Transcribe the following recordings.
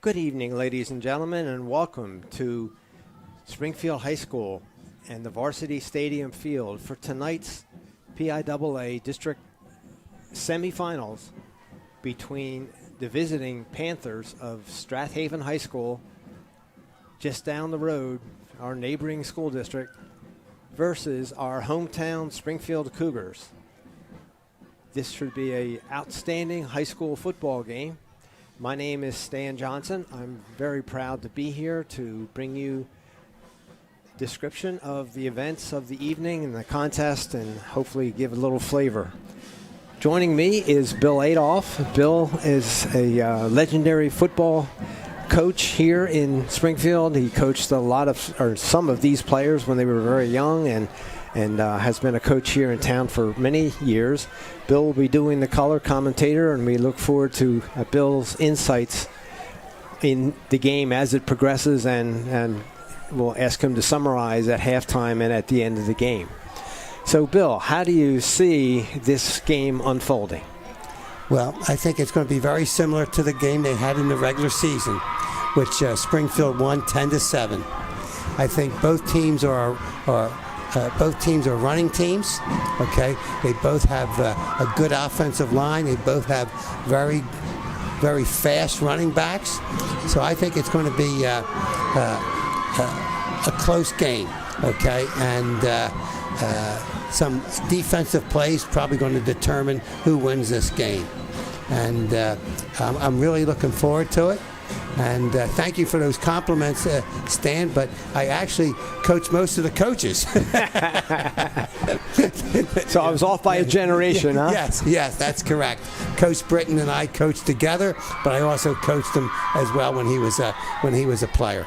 Good evening, ladies and gentlemen, and welcome to Springfield High School and the Varsity Stadium Field for tonight's PIAA District semifinals between the visiting Panthers of Strath Haven High School, just down the road, our neighboring school district, versus our hometown Springfield Cougars. This should be an outstanding high school football game. My name is Stan Johnson. I'm very proud to be here to bring you description of the events of the evening and the contest and hopefully give a little flavor. Joining me is Bill Adolph. Bill is a legendary football coach here in Springfield. He coached some of these players when they were very young and has been a coach here in town for many years. Bill will be doing the color commentator, and we look forward to Bill's insights in the game as it progresses, and we'll ask him to summarize at halftime and at the end of the game. So, Bill, how do you see this game unfolding? Well, I think it's going to be very similar to the game they had in the regular season, which Springfield won 10-7. I think both teams are running teams. Okay, they both have a good offensive line. They both have very, very fast running backs. So I think it's going to be a close game. Okay, and some defensive plays probably going to determine who wins this game. And I'm really looking forward to it. And thank you for those compliments, Stan, but I actually coach most of the coaches. So I was off by a generation, huh? Yes, that's correct. Coach Britton and I coached together, but I also coached him as well when he was a player.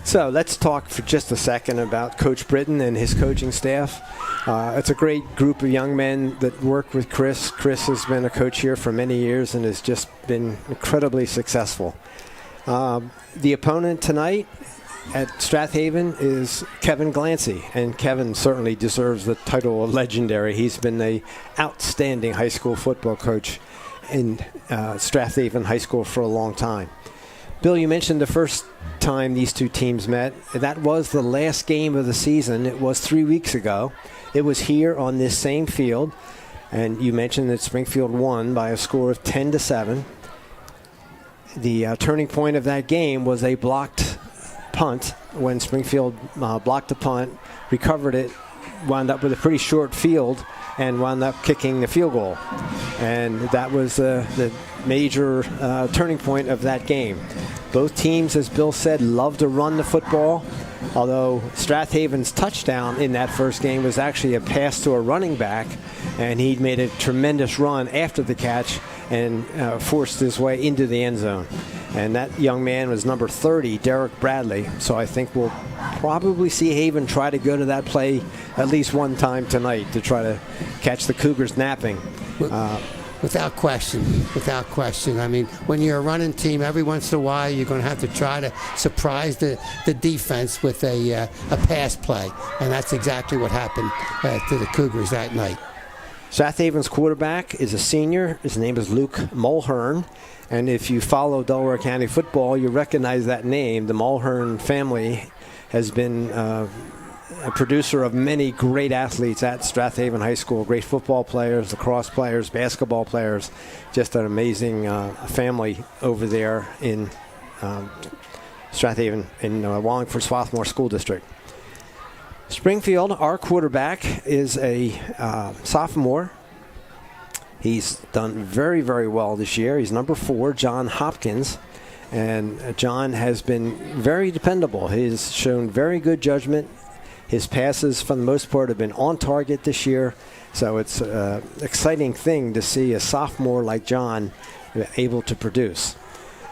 So let's talk for just a second about Coach Britton and his coaching staff. It's a great group of young men that work with Chris. Chris has been a coach here for many years and has just been incredibly successful. The opponent tonight at Strath Haven is Kevin Glancy, and Kevin certainly deserves the title of legendary. He's been an outstanding high school football coach in Strath Haven High School for a long time. Bill, you mentioned the first time these two teams met. That was the last game of the season. It was 3 weeks ago. It was here on this same field, and you mentioned that Springfield won by a score of 10-7. The turning point of that game was a blocked punt when Springfield blocked the punt, recovered it, wound up with a pretty short field, and wound up kicking the field goal. And that was the major turning point of that game. Both teams, as Bill said, love to run the football, although Strath Haven's touchdown in that first game was actually a pass to a running back, and he made a tremendous run after the catch and forced his way into the end zone. And that young man was number 30, Derek Bradley. So I think we'll probably see Haven try to go to that play at least one time tonight to try to catch the Cougars napping. Without question. I mean, when you're a running team, every once in a while you're going to have to try to surprise the defense with a pass play. And that's exactly what happened to the Cougars that night. Strath Haven's quarterback is a senior. His name is Luke Mulhern. And if you follow Delaware County football, you recognize that name. The Mulhern family has been a producer of many great athletes at Strath Haven High School, great football players, lacrosse players, basketball players, just an amazing family over there in Strath Haven in Wallingford Swarthmore School District. Springfield, our quarterback, is a sophomore. He's done very, very well this year. He's number 4, John Hopkins. And John has been very dependable. He's shown very good judgment. His passes, for the most part, have been on target this year. So it's an exciting thing to see a sophomore like John able to produce.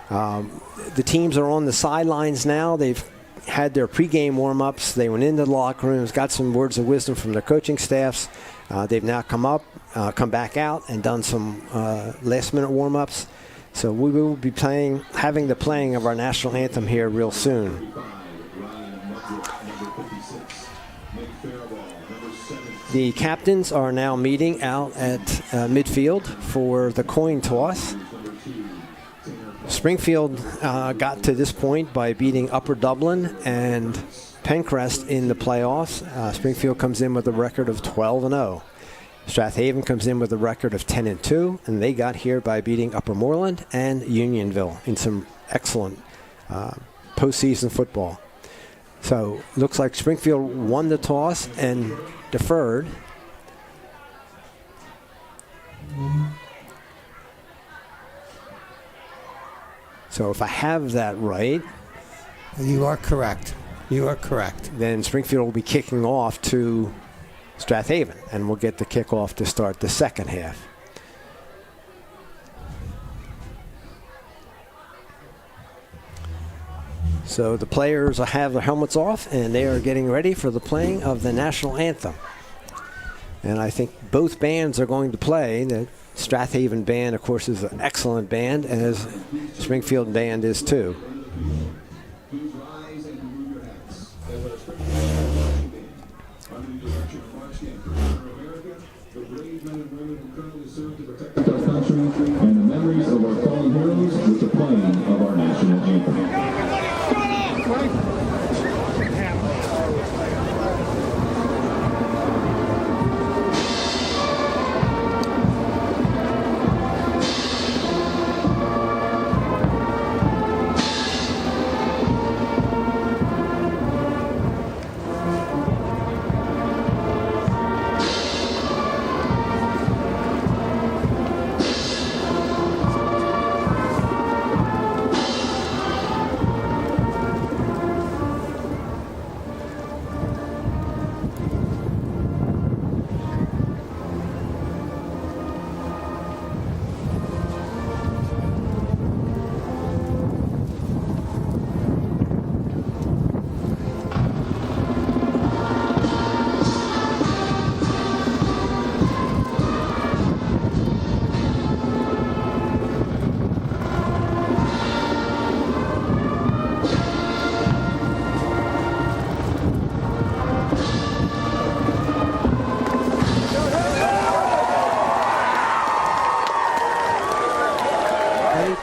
The teams are on the sidelines now. They've had their pregame warm-ups. They went into the locker rooms, got some words of wisdom from their coaching staffs. They've now come back out and done some last-minute warm-ups. So we will be having the playing of our national anthem here real soon. The captains are now meeting out at midfield for the coin toss. Springfield got to this point by beating Upper Dublin and Pencrest in the playoffs. Springfield comes in with a record of 12-0. Strath Haven comes in with a record of 10-2, and they got here by beating Upper Moreland and Unionville in some excellent postseason football. So looks like Springfield won the toss and deferred. So if I have that right, You are correct. You are correct. then Springfield will be kicking off to Strath Haven, and we'll get the kickoff to start the second half. So the players have their helmets off, and they are getting ready for the playing of the national anthem. And I think both bands are going to play. The Strath Haven band, of course, is an excellent band, as Springfield band is too. And the memories of our fallen heroes with the playing of our national anthem.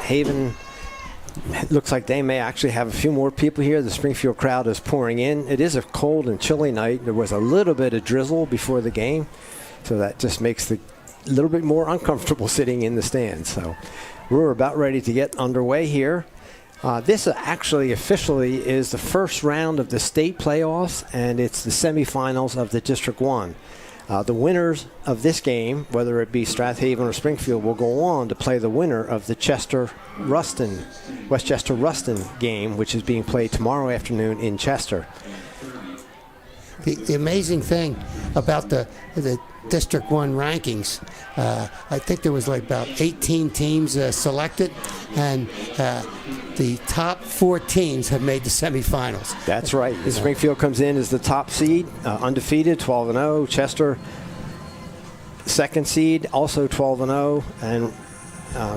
Haven looks like they may actually have a few more people here. The Springfield crowd is pouring in. It is a cold and chilly night. There was a little bit of drizzle before the game, so that just makes it a little bit more uncomfortable sitting in the stands. So we're about ready to get underway here. This actually officially is the first round of the state playoffs, and it's the semifinals of the District 1. The winners of this game, whether it be Strath Haven or Springfield, will go on to play the winner of the Westchester-Ruston game, which is being played tomorrow afternoon in Chester. The amazing thing about the District 1 rankings, I think there was like about 18 teams selected, and the top 4 teams have made the semifinals. That's right. Springfield comes in as the top seed, undefeated, 12-0. Chester, second seed, also 12-0. And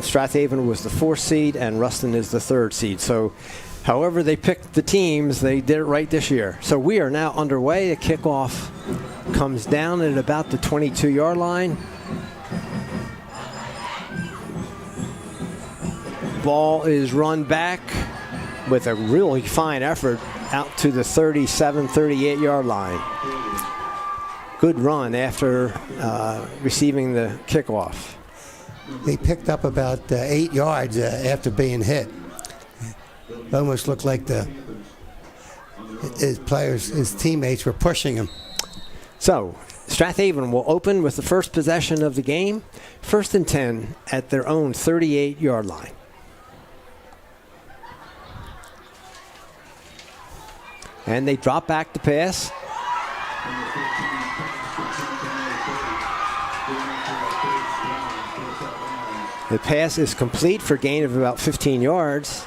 Strath Haven was the 4th seed, and Ruston is the 3rd seed. So however they picked the teams, they did it right this year. So we are now underway. The kickoff comes down at about the 22-yard line. Ball is run back with a really fine effort out to the 37, 38-yard line. Good run after receiving the kickoff. They picked up about 8 yards after being hit. It almost looked like his teammates were pushing him. So Strath Haven will open with the first possession of the game, 1st and 10 at their own 38-yard line. And they drop back to pass. The pass is complete for a gain of about 15 yards.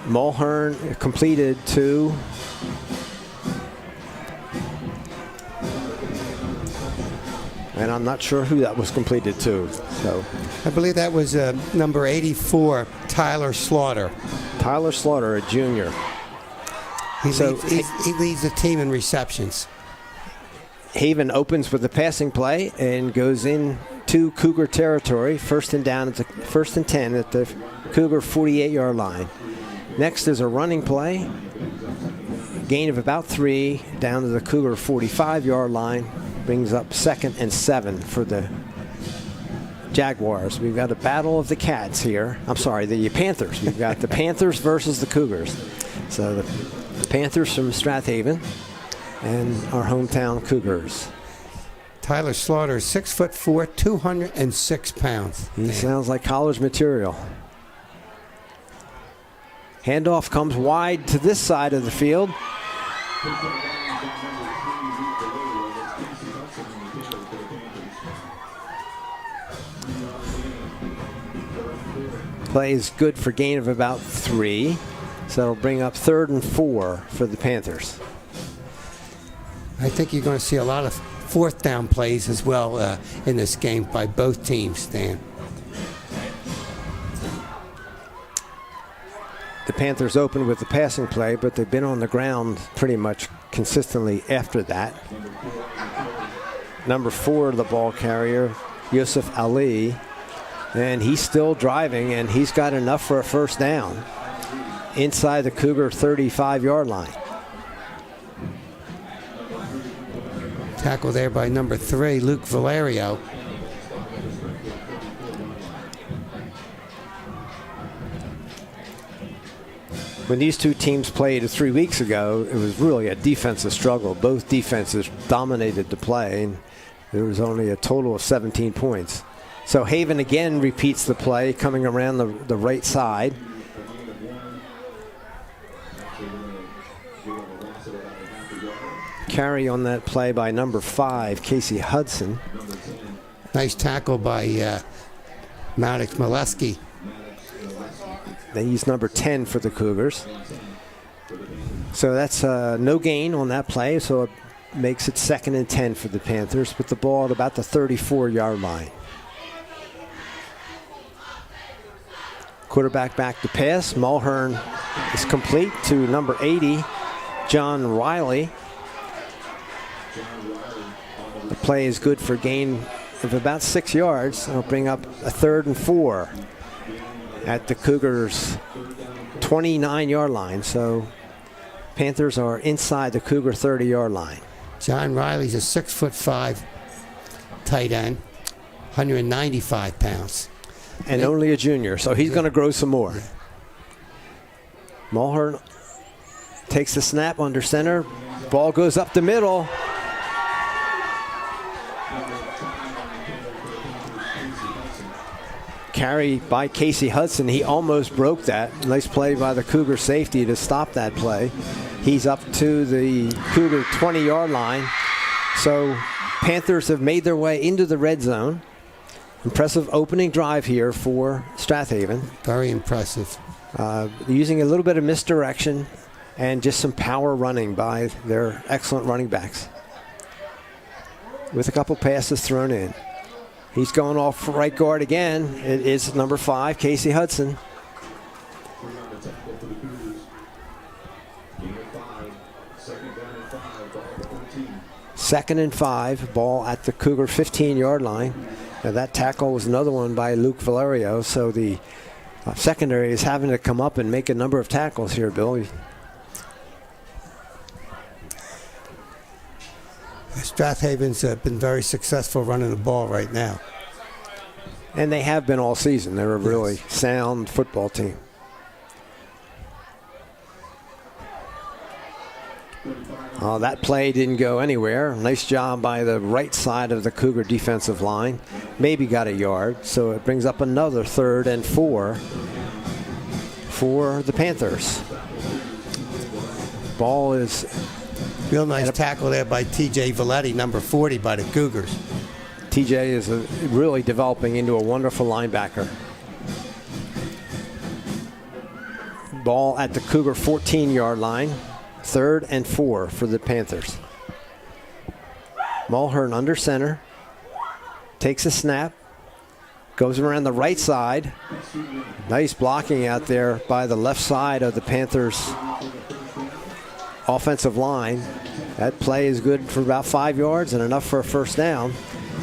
Mulhern completed to and I'm not sure who that was completed to. So I believe that was number 84, Tyler Slaughter. Tyler Slaughter, a junior. He leads the team in receptions. Haven opens with the passing play and goes in to Cougar territory. First and 10 at the Cougar 48-yard line. Next is a running play. Gain of about 3 down to the Cougar 45-yard line. Brings up 2nd and 7 for the Jaguars. We've got a battle of the cats here. I'm sorry, the Panthers. We've got the Panthers versus the Cougars. So the Panthers from Strath Haven and our hometown Cougars. Tyler Slaughter, 6'4", 206 pounds. He sounds like college material. Handoff comes wide to this side of the field. Play is good for gain of about 3. So it'll bring up 3rd and 4 for the Panthers. I think you're going to see a lot of 4th down plays as well in this game by both teams, Dan. The Panthers opened with the passing play, but they've been on the ground pretty much consistently after that. Number 4, the ball carrier, Yusuf Ali, and he's still driving, and he's got enough for a first down inside the Cougar 35-yard line. Tackle there by number 3, Luke Valerio. When these two teams played 3 weeks ago, it was really a defensive struggle. Both defenses dominated the play, and there was only a total of 17 points. So Haven again repeats the play, coming around the right side. Carry on that play by number 5, Casey Hudson. Nice tackle by Maddox Molesky. They use number 10 for the Cougars. So that's no gain on that play, so it makes it 2nd and 10 for the Panthers with the ball at about the 34-yard line. Quarterback back to pass. Mulhern is complete to number 80, John Riley. The play is good for gain of about 6 yards. It'll bring up a 3rd and 4 at the Cougars' 29-yard line. So Panthers are inside the Cougar 30-yard line. John Riley's a 6'5" tight end, 195 pounds. And only a junior, so he's going to grow some more. Mulhern takes the snap under center. Ball goes up the middle. Carry by Casey Hudson. He almost broke that. Nice play by the Cougar safety to stop that play. He's up to the Cougar 20-yard line. So Panthers have made their way into the red zone. Impressive opening drive here for Strath Haven. Very impressive. Using a little bit of misdirection and just some power running by their excellent running backs. With a couple passes thrown in. He's going off right guard again. It is number 5, Casey Hudson. Second and 5, ball at the Cougar 15-yard line. Now that tackle was another one by Luke Valerio, so the secondary is having to come up and make a number of tackles here, Bill. Strath Haven's been very successful running the ball right now. And they have been all season. They're a really sound football team. That play didn't go anywhere. Nice job by the right side of the Cougar defensive line. Maybe got a yard. So it brings up another 3rd and 4 for the Panthers. Ball is... Real nice tackle there by T.J. Valetti, number 40 by the Cougars. T.J. is really developing into a wonderful linebacker. Ball at the Cougar 14-yard line. 3rd and 4 for the Panthers. Mulhern under center. Takes a snap. Goes around the right side. Nice blocking out there by the left side of the Panthers offensive line. That play is good for about 5 yards and enough for a first down.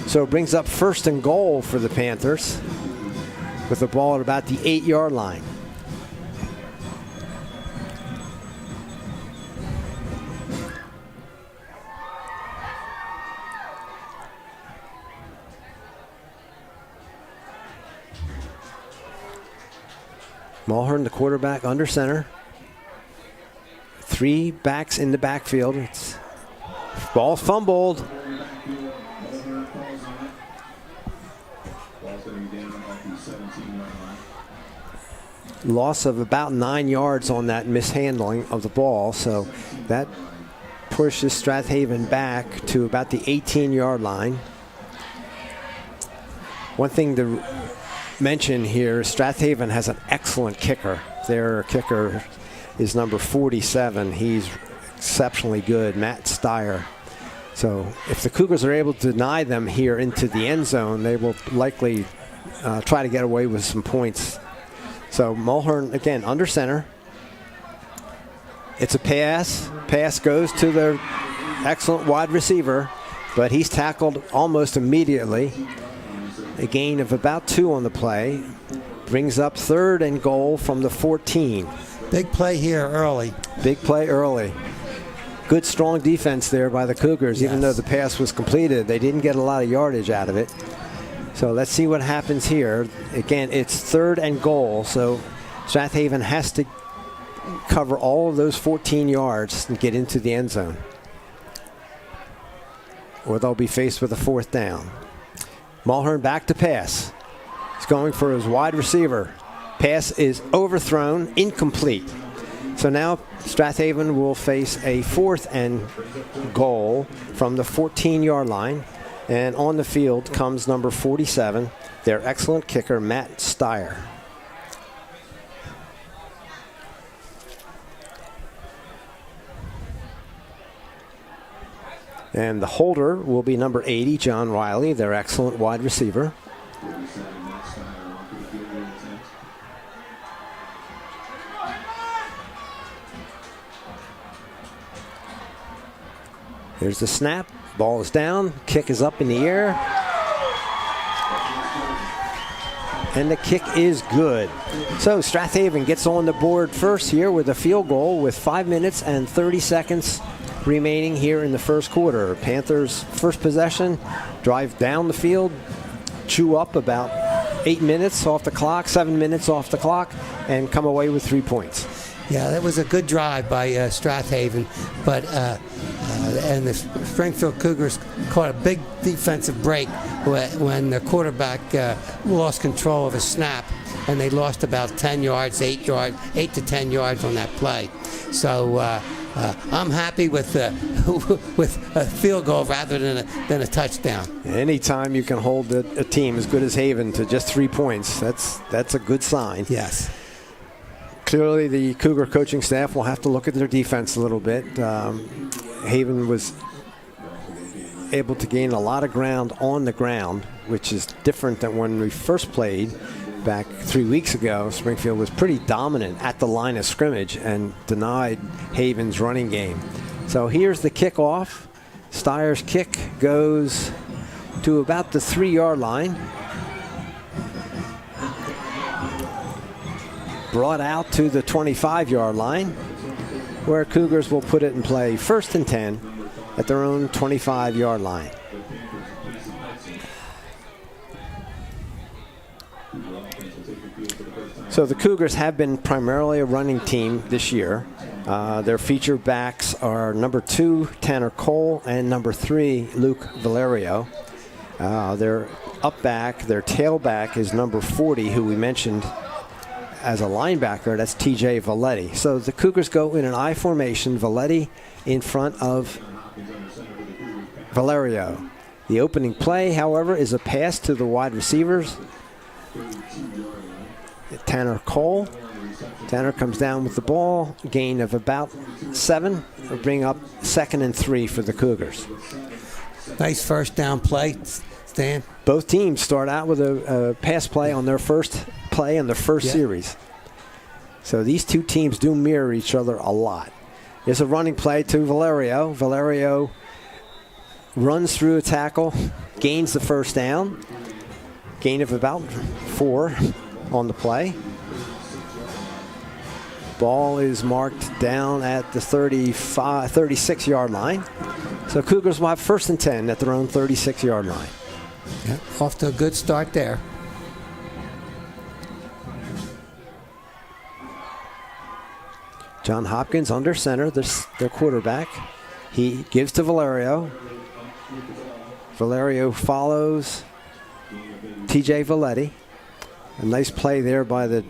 So it brings up 1st and goal for the Panthers with the ball at about the 8-yard line. Mulhern, the quarterback, under center. 3 backs in the backfield. Ball fumbled. Loss of about 9 yards on that mishandling of the ball. So that pushes Strath Haven back to about the 18-yard line. One thing to mention here, Strath Haven has an excellent kicker. Their kicker is number 47. He's exceptionally good, Matt Steyer. So if the Cougars are able to deny them here into the end zone, they will likely try to get away with some points. So Mulhern, again, under center. It's a pass. Pass goes to their excellent wide receiver, but he's tackled almost immediately. A gain of about 2 on the play. Brings up 3rd and goal from the 14. Big play here early. Big play early. Good, strong defense there by the Cougars. Yes. Even though the pass was completed, they didn't get a lot of yardage out of it. So let's see what happens here. Again, it's 3rd and goal, so Strath Haven has to cover all of those 14 yards and get into the end zone, or they'll be faced with a 4th down. Mulhern back to pass. He's going for his wide receiver. Pass is overthrown, incomplete. So now Strath Haven will face a 4th and goal from the 14-yard line. And on the field comes number 47, their excellent kicker, Matt Steyer. And the holder will be number 80, John Riley, their excellent wide receiver. Here's the snap. Ball is down. Kick is up in the air. And the kick is good. So Strath Haven gets on the board first here with a field goal with 5 minutes and 30 seconds remaining here in the first quarter. Panthers first possession, drive down the field, chew up about 8 minutes off the clock, 7 minutes off the clock, and come away with 3 points. Yeah, that was a good drive by Strath Haven, but and the Springfield Cougars caught a big defensive break when the quarterback lost control of his snap, and they lost about 10 yards, 8 to 10 yards on that play. So I'm happy with a field goal rather than a touchdown. Anytime you can hold a team as good as Haven to just 3 points, that's a good sign. Yes. Clearly, the Cougar coaching staff will have to look at their defense a little bit. Haven was able to gain a lot of ground on the ground, which is different than when we first played back 3 weeks ago. Springfield was pretty dominant at the line of scrimmage and denied Haven's running game. So here's the kickoff. Steyer's kick goes to about the 3-yard line. Brought out to the 25-yard line, where Cougars will put it in play 1st and 10 at their own 25-yard line. So the Cougars have been primarily a running team this year. Their feature backs are number 2, Tanner Cole, and number 3, Luke Valerio. Their up back, their tailback is number 40, who we mentioned as a linebacker. That's TJ Valetti. So the Cougars go in an I formation, Valetti in front of Valerio. The opening play, however, is a pass to the wide receivers. Tanner Cole. Tanner comes down with the ball, gain of about 7. Will bring up 2nd and 3 for the Cougars. Nice first down play, Stan. Both teams start out with a pass play on their first play in the first series. So these two teams do mirror each other a lot. There's a running play to Valerio. Valerio runs through a tackle, gains the first down, gain of about 4 on the play. Ball is marked down at the 36-yard line. So Cougars will have 1st and 10 at their own 36-yard line. Yeah, off to a good start there. John Hopkins under center, their quarterback. He gives to Valerio. Valerio follows TJ Valetti. A nice play there by the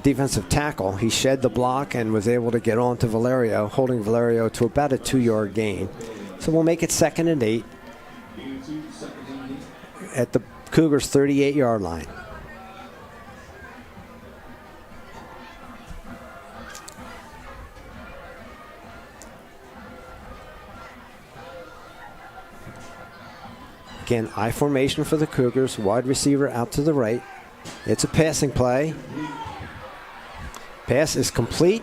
defensive tackle. He shed the block and was able to get on to Valerio, holding Valerio to about a 2-yard gain. So we'll make it 2nd and 8 at the Cougars' 38-yard line. Again, I formation for the Cougars. Wide receiver out to the right. It's a passing play. Pass is complete.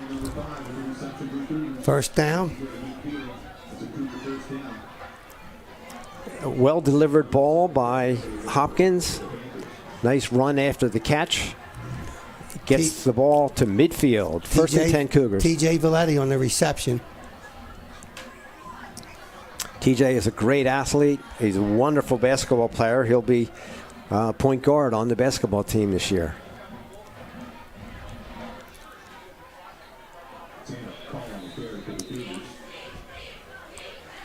1st down. A well-delivered ball by Hopkins. Nice run after the catch. Gets the ball to midfield. 1st and 10 Cougars. TJ Valetti on the reception. TJ is a great athlete. He's a wonderful basketball player. He'll be point guard on the basketball team this year.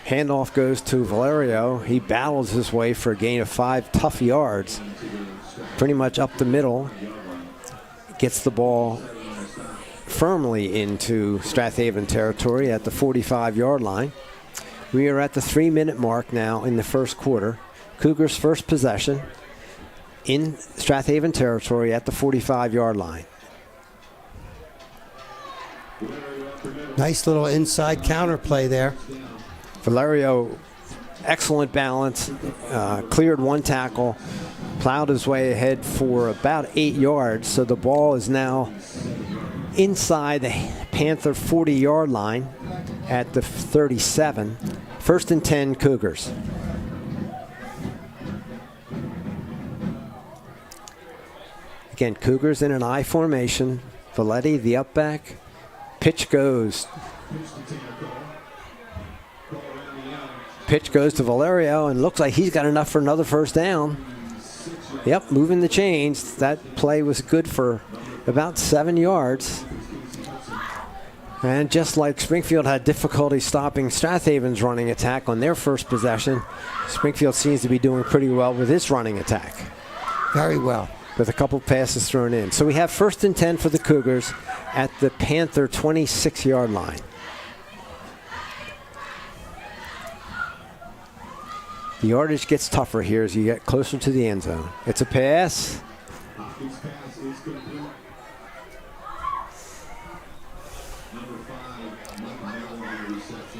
Handoff goes to Valerio. He battles his way for a gain of 5 tough yards. Pretty much up the middle. Gets the ball firmly into Strath Haven territory at the 45-yard line. We are at the 3-minute mark now in the first quarter. Cougars' first possession in Strath Haven territory at the 45-yard line. Nice little inside counter play there. Valerio, excellent balance, cleared 1 tackle, plowed his way ahead for about 8 yards. So the ball is now inside the Panther 40-yard line at the 37. 1st and 10 Cougars. Again, Cougars in an I formation. Valetti, the up back. Pitch goes. Pitch goes to Valerio, and looks like he's got enough for another 1st down. Yep, moving the chains. That play was good for about 7 yards. And just like Springfield had difficulty stopping Strath Haven's running attack on their first possession, Springfield seems to be doing pretty well with its running attack. Very well. With a couple passes thrown in. So we have 1st and 10 for the Cougars at the Panther 26-yard line. The yardage gets tougher here as you get closer to the end zone. It's a pass.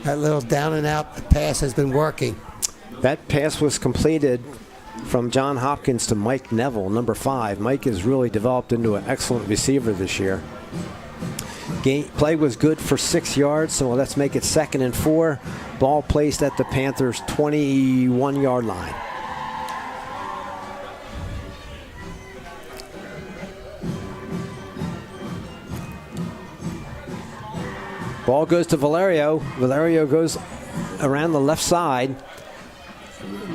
That little down and out pass has been working. That pass was completed from John Hopkins to Mike Neville, number 5. Mike has really developed into an excellent receiver this year. Play was good for 6 yards, so let's make it 2nd and 4. Ball placed at the Panthers' 21-yard line. Ball goes to Valerio. Valerio goes around the left side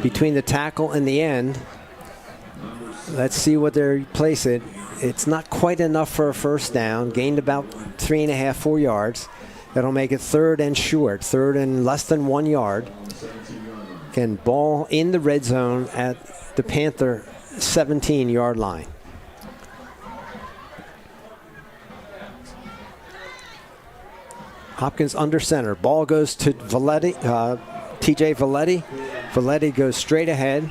between the tackle and the end. Let's see what they place it. It's not quite enough for a 1st down. Gained about 3.5, 4 yards. That'll make it 3rd and short. 3rd and less than 1 yard. Again, ball in the red zone at the Panther 17-yard line. Hopkins under center. Ball goes to Valetti, TJ Valetti. Valetti goes straight ahead.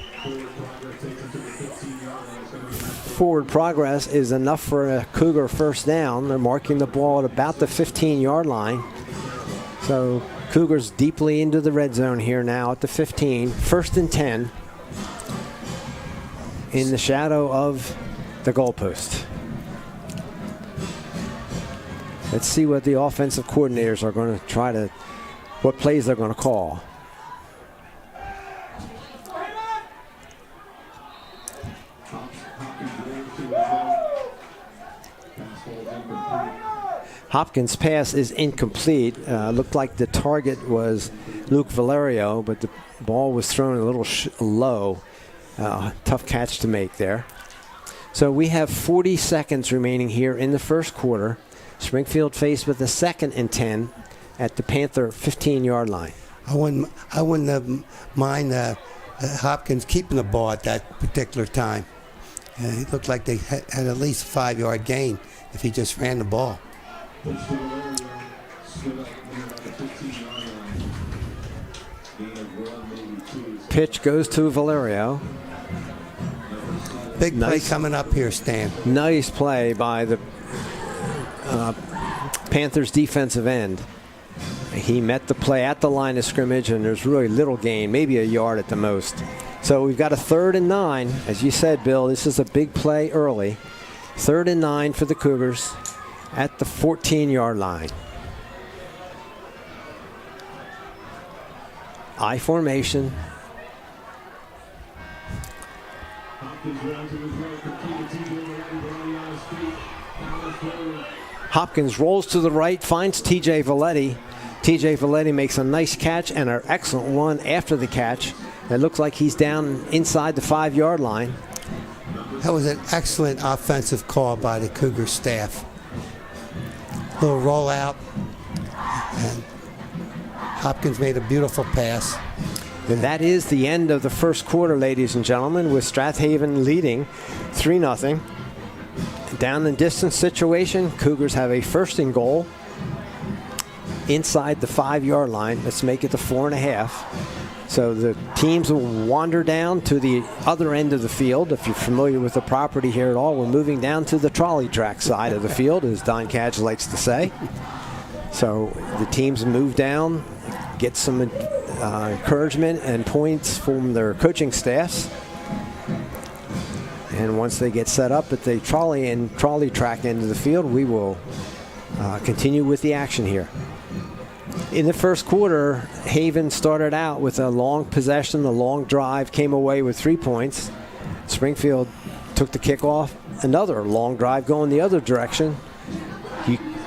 Forward progress is enough for a Cougar 1st down. They're marking the ball at about the 15-yard line. So Cougars deeply into the red zone here now at the 15. 1st and 10 in the shadow of the goalpost. Let's see what the offensive coordinators are going to what plays they're going to call. Hopkins' pass is incomplete. Looked like the target was Luke Valerio, but the ball was thrown a little low. Tough catch to make there. So we have 40 seconds remaining here in the first quarter. Springfield faced with a 2nd and 10 at the Panther 15-yard line. I wouldn't mind Hopkins keeping the ball at that particular time. It looked like they had at least a 5-yard gain if he just ran the ball. Pitch goes to Valerio. Big play coming up here, Stan. Nice play by the Panthers defensive end. He met the play at the line of scrimmage, and there's really little gain, maybe a yard at the most. So we've got a 3rd and 9. As you said, Bill, this is a big play early. 3rd and 9 for the Cougars at the 14-yard line. I formation. Hopkins rolls to the right, finds T.J. Valetti. T.J. Valetti makes a nice catch and an excellent one after the catch. It looks like he's down inside the 5-yard line. That was an excellent offensive call by the Cougar staff. Little rollout, and Hopkins made a beautiful pass. And that is the end of the first quarter, ladies and gentlemen, with Strath Haven leading 3-0. Down and distance situation, Cougars have a 1st and goal inside the 5-yard line. Let's make it the 4.5. So the teams will wander down to the other end of the field. If you're familiar with the property here at all, we're moving down to the trolley track side of the field, as Don Cadge likes to say. So the teams move down, get some encouragement and points from their coaching staffs. And once they get set up at the trolley track end of the field, we will continue with the action here. In the first quarter, Haven started out with a long possession, a long drive, came away with 3 points. Springfield took the kickoff, another long drive going the other direction,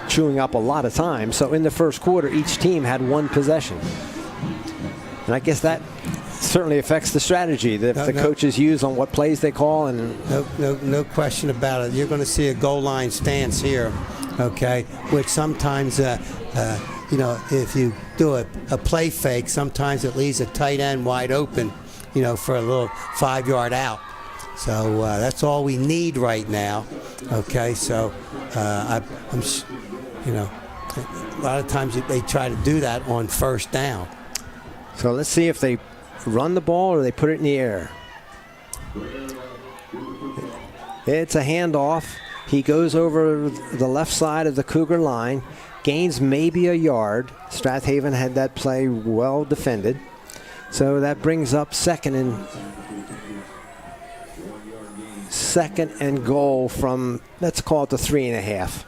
chewing up a lot of time. So in the first quarter, each team had 1 possession. And I guess that certainly affects the strategy that the coaches use on what plays they call. And no question about it. You're going to see a goal line stance here, okay, which sometimes if you do a play fake, sometimes it leaves a tight end wide open, for a little 5-yard out. So that's all we need right now. Okay, so a lot of times they try to do that on 1st down. So let's see if they run the ball or they put it in the air. It's a handoff. He goes over the left side of the Cougar line. Gains maybe a yard. Strath Haven had that play well defended. So that brings up second and goal from, let's call it the 3.5.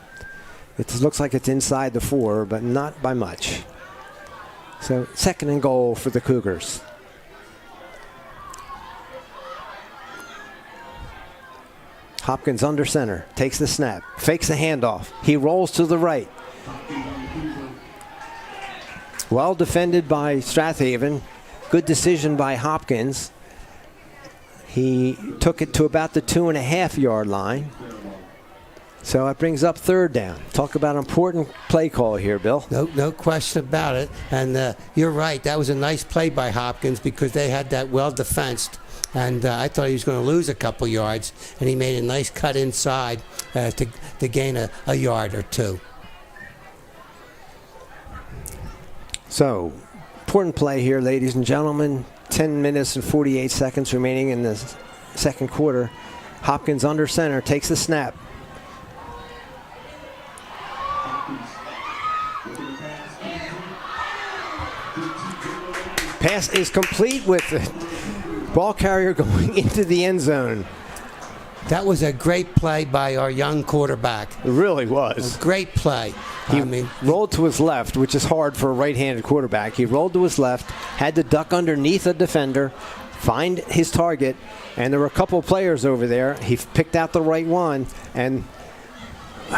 It looks like it's inside the 4, but not by much. So 2nd and goal for the Cougars. Hopkins under center, takes the snap, fakes the handoff. He rolls to the right. Well defended by Strath Haven. Good decision by Hopkins. He took it to about the 2.5-yard line. So it brings up 3rd down. Talk about an important play call here, Bill. No question about it. And you're right. That was a nice play by Hopkins because they had that well defensed. And I thought he was going to lose a couple yards. And he made a nice cut inside to gain a yard or 2. So, important play here, ladies and gentlemen. 10 minutes and 48 seconds remaining in the second quarter. Hopkins under center, takes the snap. Pass is complete with the ball carrier going into the end zone. That was a great play by our young quarterback. It really was. A great play. He rolled to his left, which is hard for a right-handed quarterback. He rolled to his left, had to duck underneath a defender, find his target, and there were a couple of players over there. He picked out the right one, and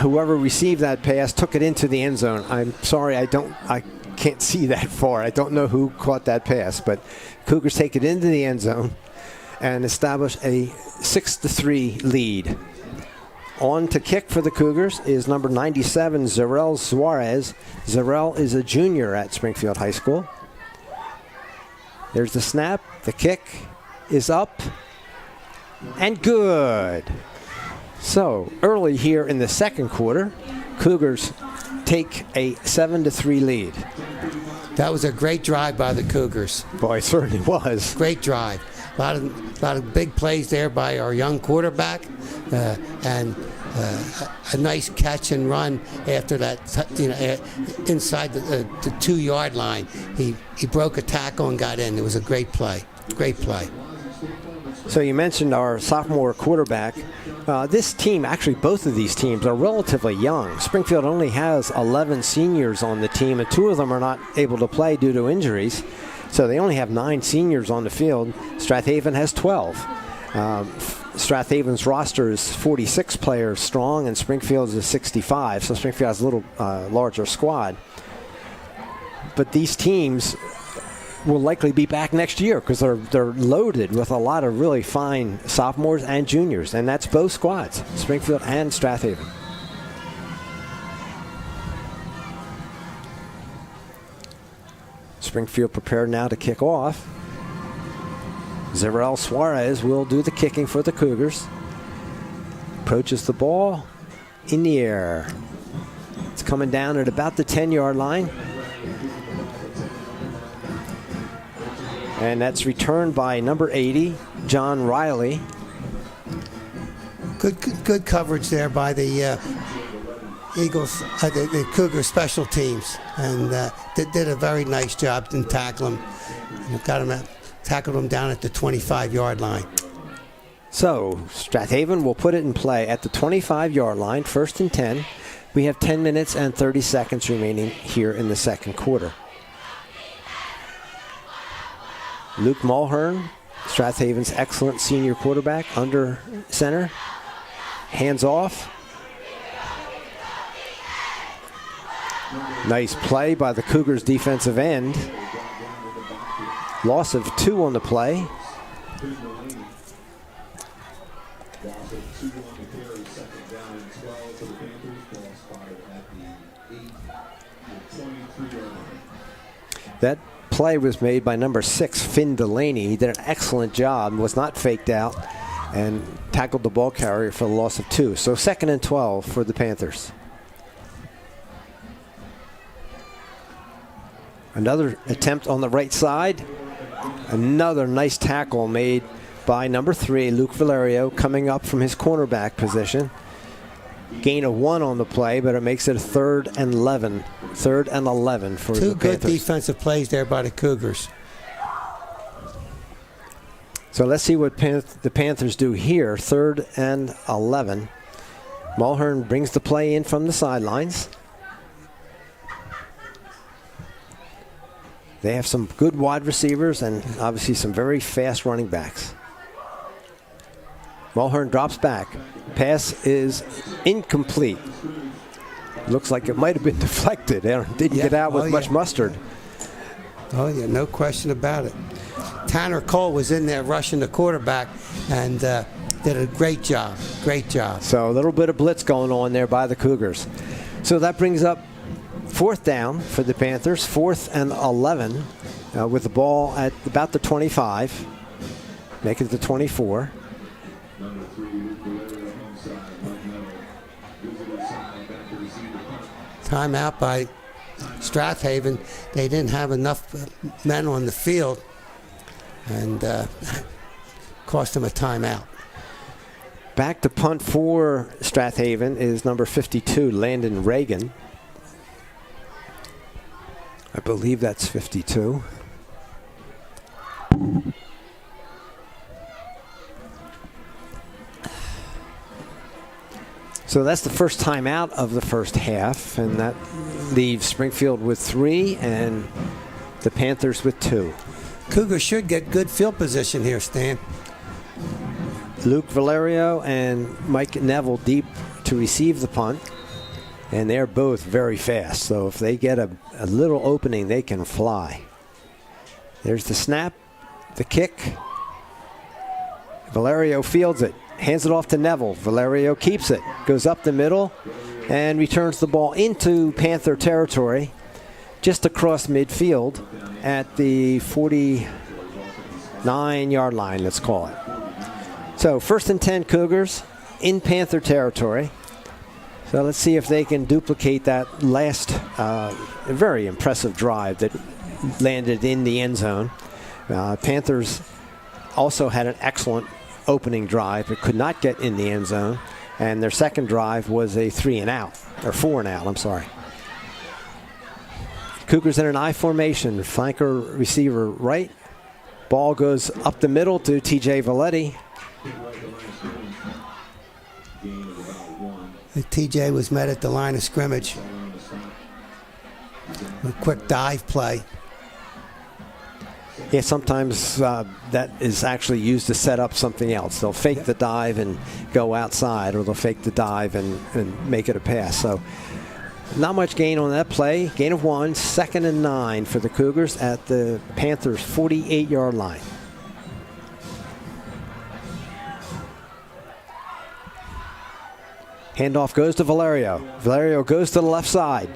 whoever received that pass took it into the end zone. I'm sorry, I can't see that far. I don't know who caught that pass, but Cougars take it into the end zone and establish a 6-3 lead. On to kick for the Cougars is number 97, Zarel Suarez. Zarel is a junior at Springfield High School. There's the snap. The kick is up and good. So early here in the second quarter, Cougars take a 7-3 lead. That was a great drive by the Cougars. Boy, it certainly was. Great drive. A lot of big plays there by our young quarterback, and a nice catch and run after that. Inside the 2-yard line, he broke a tackle and got in. It was a great play. Great play. So you mentioned our sophomore quarterback. This team, actually both of these teams, are relatively young. Springfield only has 11 seniors on the team, and 2 of them are not able to play due to injuries. So they only have 9 seniors on the field. Strath Haven has 12. Strath Haven's roster is 46 players strong, and Springfield's is 65. So Springfield has a little larger squad. But these teams will likely be back next year because they're loaded with a lot of really fine sophomores and juniors, and that's both squads, Springfield and Strath Haven. Springfield prepared now to kick off. Zarel Suarez will do the kicking for the Cougars. Approaches the ball in the air. It's coming down at about the 10-yard line. And that's returned by number 80, John Riley. Good coverage there by the Eagles, the Cougars special teams, and they did a very nice job in tackling him. Tackled him down at the 25-yard line. So Strath Haven will put it in play at the 25-yard line, 1st and 10. We have 10 minutes and 30 seconds remaining here in the second quarter. Luke Mulhern, Strath Haven's excellent senior quarterback, under center. Hands off. Nice play by the Cougars defensive end. Loss of 2 on the play. That play was made by number 6, Finn Delaney. He did an excellent job, was not faked out, and tackled the ball carrier for the loss of 2. So 2nd and 12 for the Panthers. Another attempt on the right side. Another nice tackle made by number 3, Luke Valerio, coming up from his cornerback position. Gain of 1 on the play, but it makes it a 3rd and 11. 3rd and 11 for the Panthers. 2 good defensive plays there by the Cougars. So let's see what the Panthers do here. 3rd and 11. Mulhern brings the play in from the sidelines. They have some good wide receivers and obviously some very fast running backs. Mulhern drops back. Pass is incomplete. Looks like it might have been deflected. Didn't get out with much mustard. Oh, yeah, no question about it. Tanner Cole was in there rushing the quarterback and did a great job. Great job. So a little bit of blitz going on there by the Cougars. So that brings up 4th down for the Panthers, 4th and 11, with the ball at about the 25, make it the 24. Timeout by Strath Haven. They didn't have enough men on the field, and cost them a timeout. Back to punt for Strath Haven is number 52, Landon Reagan. I believe that's 52. So that's the first time out of the first half, and that leaves Springfield with 3 and the Panthers with 2. Cougars should get good field position here, Stan. Luke Valerio and Mike Neville deep to receive the punt. And they're both very fast. So if they get a little opening, they can fly. There's the snap, the kick. Valerio fields it, hands it off to Neville. Valerio keeps it, goes up the middle, and returns the ball into Panther territory, just across midfield at the 49-yard line, let's call it. So 1st and 10 Cougars in Panther territory. So let's see if they can duplicate that last very impressive drive that landed in the end zone. Panthers also had an excellent opening drive, but could not get in the end zone. And their second drive was a 4 and out, I'm sorry. Cougars in an I formation, flanker receiver right. Ball goes up the middle to TJ Valetti. TJ was met at the line of scrimmage. A quick dive play. Yeah, sometimes that is actually used to set up something else. They'll fake the dive and go outside, or they'll fake the dive and make it a pass. So not much gain on that play. Gain of 1, 2nd and 9 for the Cougars at the Panthers' 48-yard line. Handoff goes to Valerio. Valerio goes to the left side.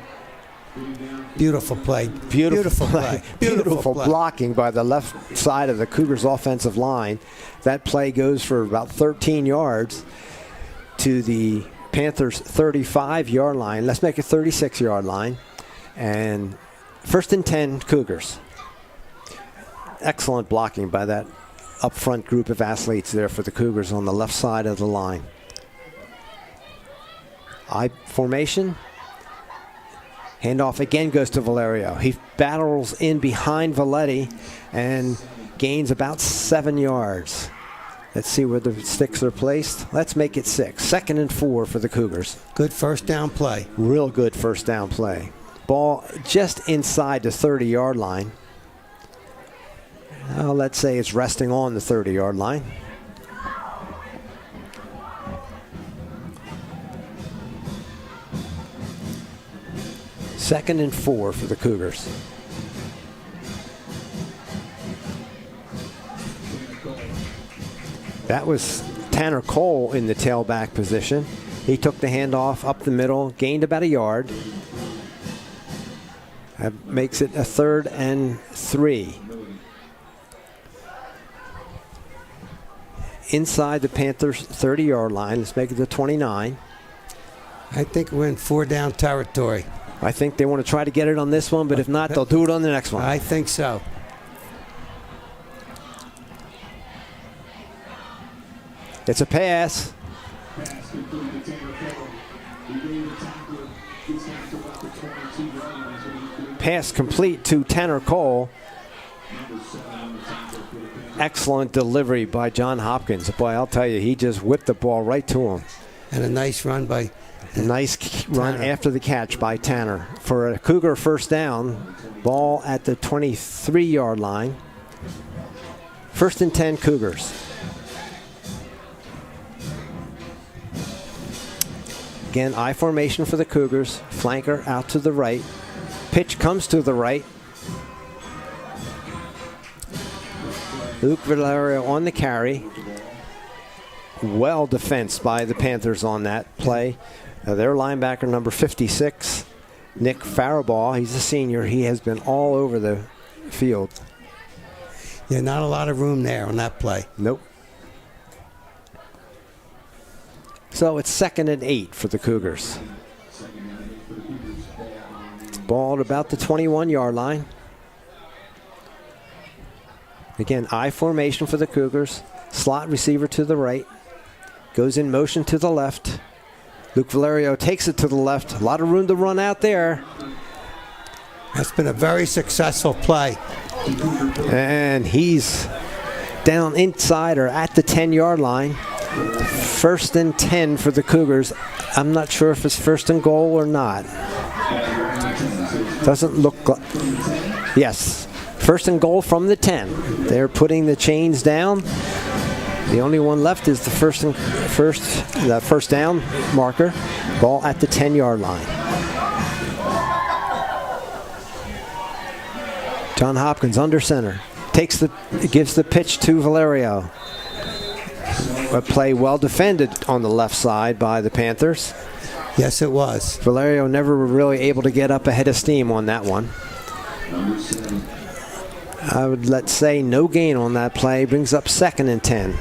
Beautiful play. Beautiful play. Beautiful blocking by the left side of the Cougars' offensive line. That play goes for about 13 yards to the Panthers' 35-yard line. Let's make it 36-yard line. And 1st and 10 Cougars. Excellent blocking by that up front group of athletes there for the Cougars on the left side of the line. I formation. Handoff again goes to Valerio. He battles in behind Valetti and gains about 7 yards. Let's see where the sticks are placed. Let's make it 6. 2nd and 4 for the Cougars. Good first down play. Real good first down play. Ball just inside the 30-yard line. Well, let's say it's resting on the 30-yard line. Second and 4 for the Cougars. That was Tanner Cole in the tailback position. He took the handoff up the middle, gained about a yard. That makes it a 3rd and 3. Inside the Panthers' 30-yard line. Let's make it the 29. I think we're in 4-down territory. I think they want to try to get it on this one, but if not, they'll do it on the next one. I think so. It's a pass. Pass complete to Tanner Cole. Excellent delivery by John Hopkins. Boy, I'll tell you, he just whipped the ball right to him. And a nice run by Nice run after the catch by Tanner. For a Cougar first down, ball at the 23-yard line. 1st and 10 Cougars. Again, I formation for the Cougars. Flanker out to the right. Pitch comes to the right. Luke Valerio on the carry. Well defensed by the Panthers on that play. Their linebacker number 56, Nick Faribault. He's a senior. He has been all over the field. Yeah, not a lot of room there on that play. Nope. So it's 2nd and 8 for the Cougars. Ball at about the 21-yard line. Again, I formation for the Cougars. Slot receiver to the right. Goes in motion to the left. Luke Valerio takes it to the left. A lot of room to run out there. That's been a very successful play. And he's down inside or at the 10-yard line. 1st and 10 for the Cougars. I'm not sure if it's 1st and goal or not. Doesn't look like. Yes, 1st and goal from the 10. They're putting the chains down. The only one left is the first down marker. Ball at the 10-yard line. John Hopkins under center. Gives the pitch to Valerio. A play well defended on the left side by the Panthers. Yes, it was. Valerio never really able to get up ahead of steam on that one. I would let's say no gain on that play. Brings up 2nd and 10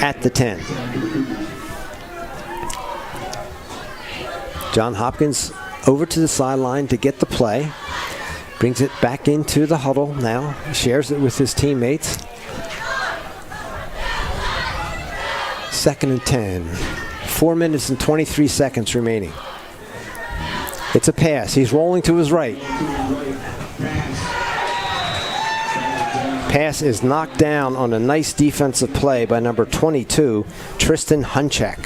at the 10. John Hopkins over to the sideline to get the play. Brings it back into the huddle now. Shares it with his teammates. 2nd and 10. 4 minutes and 23 seconds remaining. It's a pass. He's rolling to his right. Pass is knocked down on a nice defensive play by number 22, Tristan Hunchak,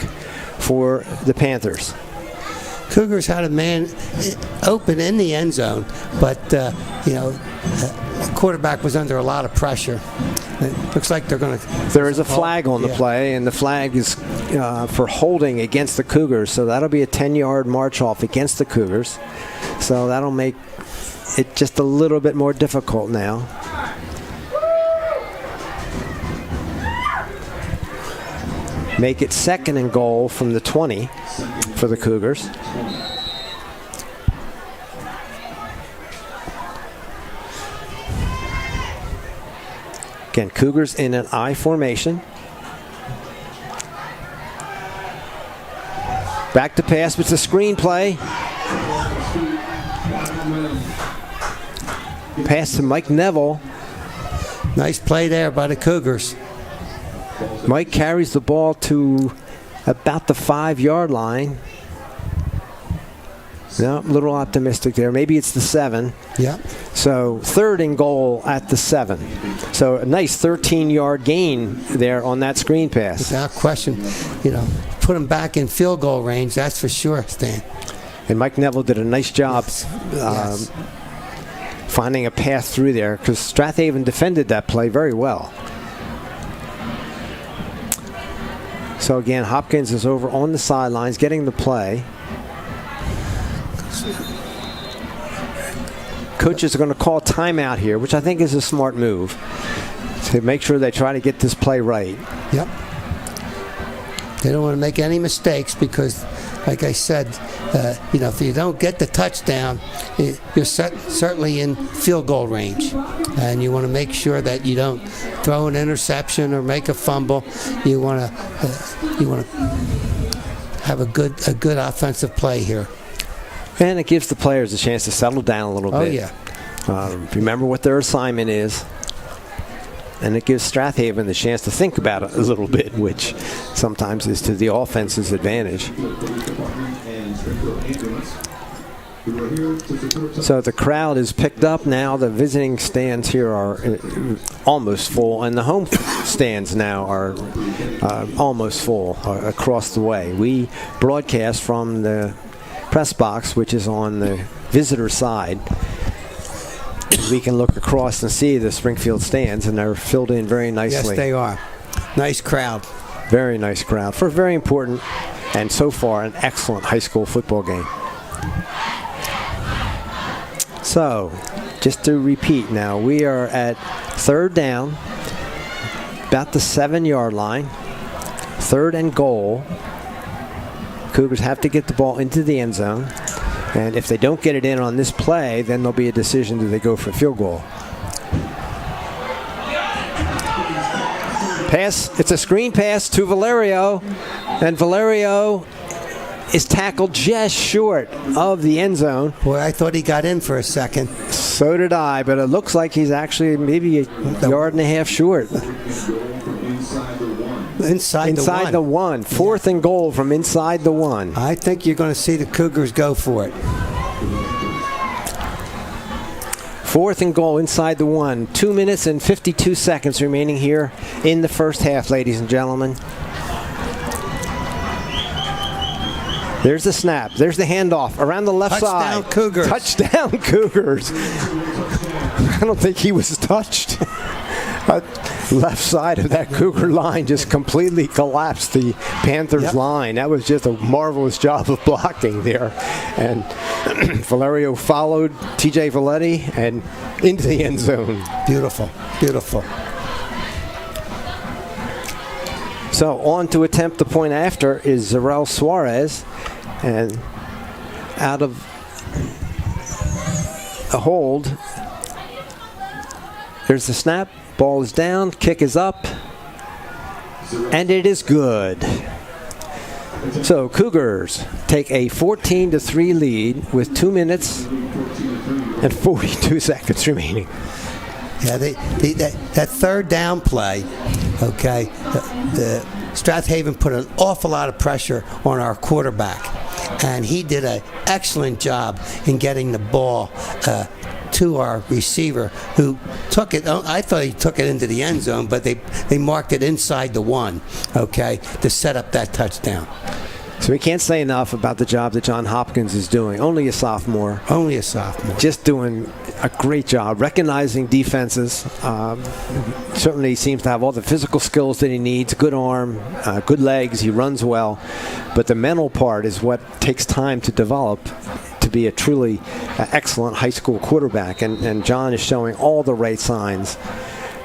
for the Panthers. Cougars had a man open in the end zone, but the quarterback was under a lot of pressure. It looks like they're going to... There is a flag on the play, and the flag is for holding against the Cougars, so that'll be a 10-yard march off against the Cougars. So that'll make it just a little bit more difficult now. Make it 2nd and goal from the 20 for the Cougars. Again, Cougars in an I formation. Back to pass, but it's a screen play. Pass to Mike Neville. Nice play there by the Cougars. Mike carries the ball to about the 5-yard line. No, a little optimistic there. Maybe it's the 7. Yeah. So 3rd and goal at the 7. So a nice 13-yard gain there on that screen pass. Without question. Put him back in field goal range, that's for sure, Stan. And Mike Neville did a nice job finding a path through there because Strath Haven defended that play very well. So again, Hopkins is over on the sidelines getting the play. Coaches are going to call timeout here, which I think is a smart move to make sure they try to get this play right. Yep. They don't want to make any mistakes because, like I said, if you don't get the touchdown, you're certainly in field goal range, and you want to make sure that you don't throw an interception or make a fumble. You want to have a good offensive play here. And it gives the players a chance to settle down a little bit. Oh, yeah. Remember what their assignment is. And it gives Strath Haven the chance to think about it a little bit, which sometimes is to the offense's advantage. So the crowd is picked up now. The visiting stands here are almost full, and the home stands now are almost full across the way. We broadcast from the press box, which is on the visitor side. We can look across and see the Springfield stands, and they're filled in very nicely. Yes, they are. Nice crowd. Very nice crowd for a very important and so far an excellent high school football game. So, just to repeat now, we are at 3rd down, about the 7-yard line, 3rd and goal. Cougars have to get the ball into the end zone. And if they don't get it in on this play, then there'll be a decision, do they go for a field goal? Pass, it's a screen pass to Valerio, and Valerio is tackled just short of the end zone. Boy, I thought he got in for a second. So did I, but it looks like he's actually maybe a yard and a half short. Inside the one. 4th and goal from inside the 1. I think you're going to see the Cougars go for it. 4th and goal inside the 1. 2 minutes and 52 seconds remaining here in the first half, ladies and gentlemen. There's the snap. There's the handoff around the left side. Touchdown Cougars. Touchdown Cougars. I don't think he was touched. left side of that Cougar line just completely collapsed the Panthers line. That was just a marvelous job of blocking there. And Valerio followed TJ Valetti and into the end zone. Beautiful, beautiful. So on to attempt the point after is Zarel Suarez, and out of a hold, there's the snap, ball is down, kick is up, and it is good. So Cougars take a 14-3 lead with 2 minutes and 42 seconds remaining. Yeah, that third down play, okay, the Strath Haven put an awful lot of pressure on our quarterback, and he did an excellent job in getting the ball to our receiver, who took it. I thought he took it into the end zone, but they marked it inside the 1, okay, to set up that touchdown. So we can't say enough about the job that John Hopkins is doing. Only a sophomore. Only a sophomore. Just doing a great job recognizing defenses. Certainly seems to have all the physical skills that he needs. Good arm, good legs. He runs well. But the mental part is what takes time to develop to be a truly excellent high school quarterback. And John is showing all the right signs.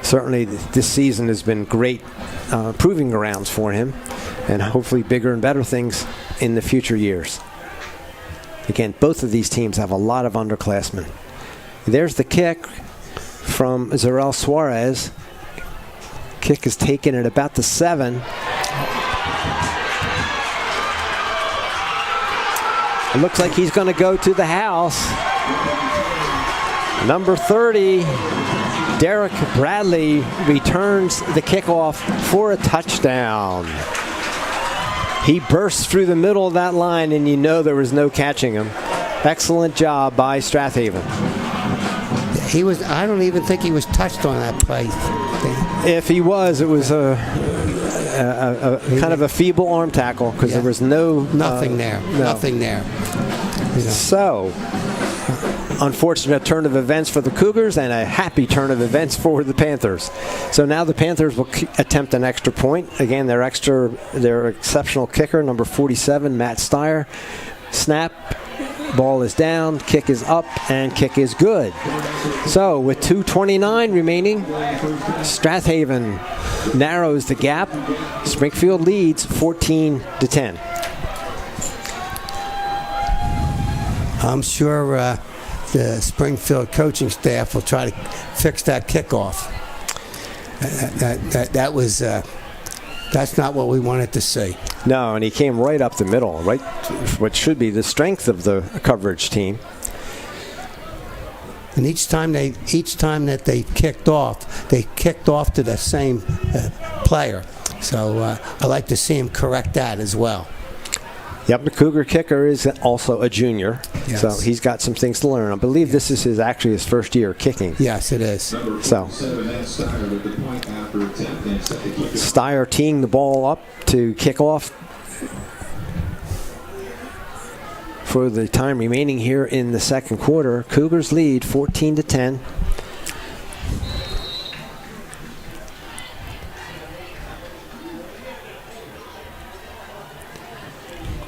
Certainly this season has been great proving grounds for him, and hopefully bigger and better things in the future years. Again, both of these teams have a lot of underclassmen. There's the kick from Zarel Suarez. Kick is taken at about the 7. It looks like he's going to go to the house. Number 30, Derek Bradley, returns the kickoff for a touchdown. He bursts through the middle of that line, and you know there was no catching him. Excellent job by Strath Haven. I don't even think he was touched on that play. If he was, it was a kind of a feeble arm tackle, because there was nothing there. No. Nothing there. So, unfortunate turn of events for the Cougars and a happy turn of events for the Panthers. So now the Panthers will attempt an extra point. Again, their exceptional kicker, number 47, Matt Steyer. Snap, ball is down, kick is up, and kick is good. So with 2:29 remaining, Strath Haven narrows the gap. Springfield leads 14-10. I'm sure the Springfield coaching staff will try to fix that kickoff. That's not what we wanted to see. No, and he came right up the middle, right, what should be the strength of the coverage team. And each time that they kicked off to the same player. So I like to see him correct that as well. Yep, the Cougar kicker is also a junior, yes. So he's got some things to learn. I believe this is actually his first year kicking. Yes, it is. So Steyer teeing the ball up to kick off for the time remaining here in the second quarter. Cougars lead 14-10.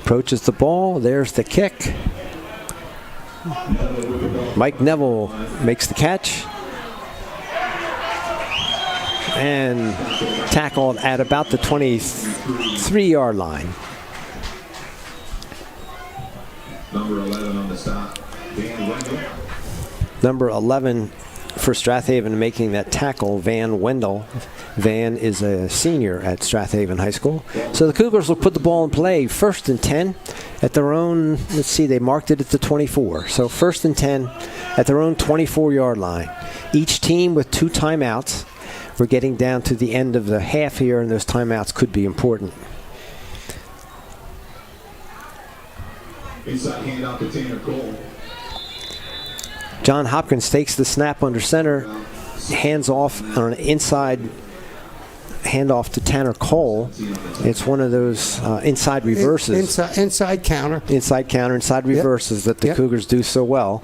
Approaches the ball. There's the kick. Mike Neville makes the catch. And tackled at about the 23-yard line. Number 11 on the stop, Van Wendell. Number 11 for Strath Haven making that tackle, Van Wendell. Van is a senior at Strath Haven High School. So the Cougars will put the ball in play, 1st and 10 at their own, let's see, they marked it at the 24. So 1st and 10 at their own 24-yard line. Each team with 2 timeouts. We're getting down to the end of the half here, and those timeouts could be important. Inside handoff to Tanner Cole. John Hopkins takes the snap under center, hands off on an inside handoff to Tanner Cole. It's one of those inside reverses. Inside counter. Inside counter, inside reverses that the Cougars do so well.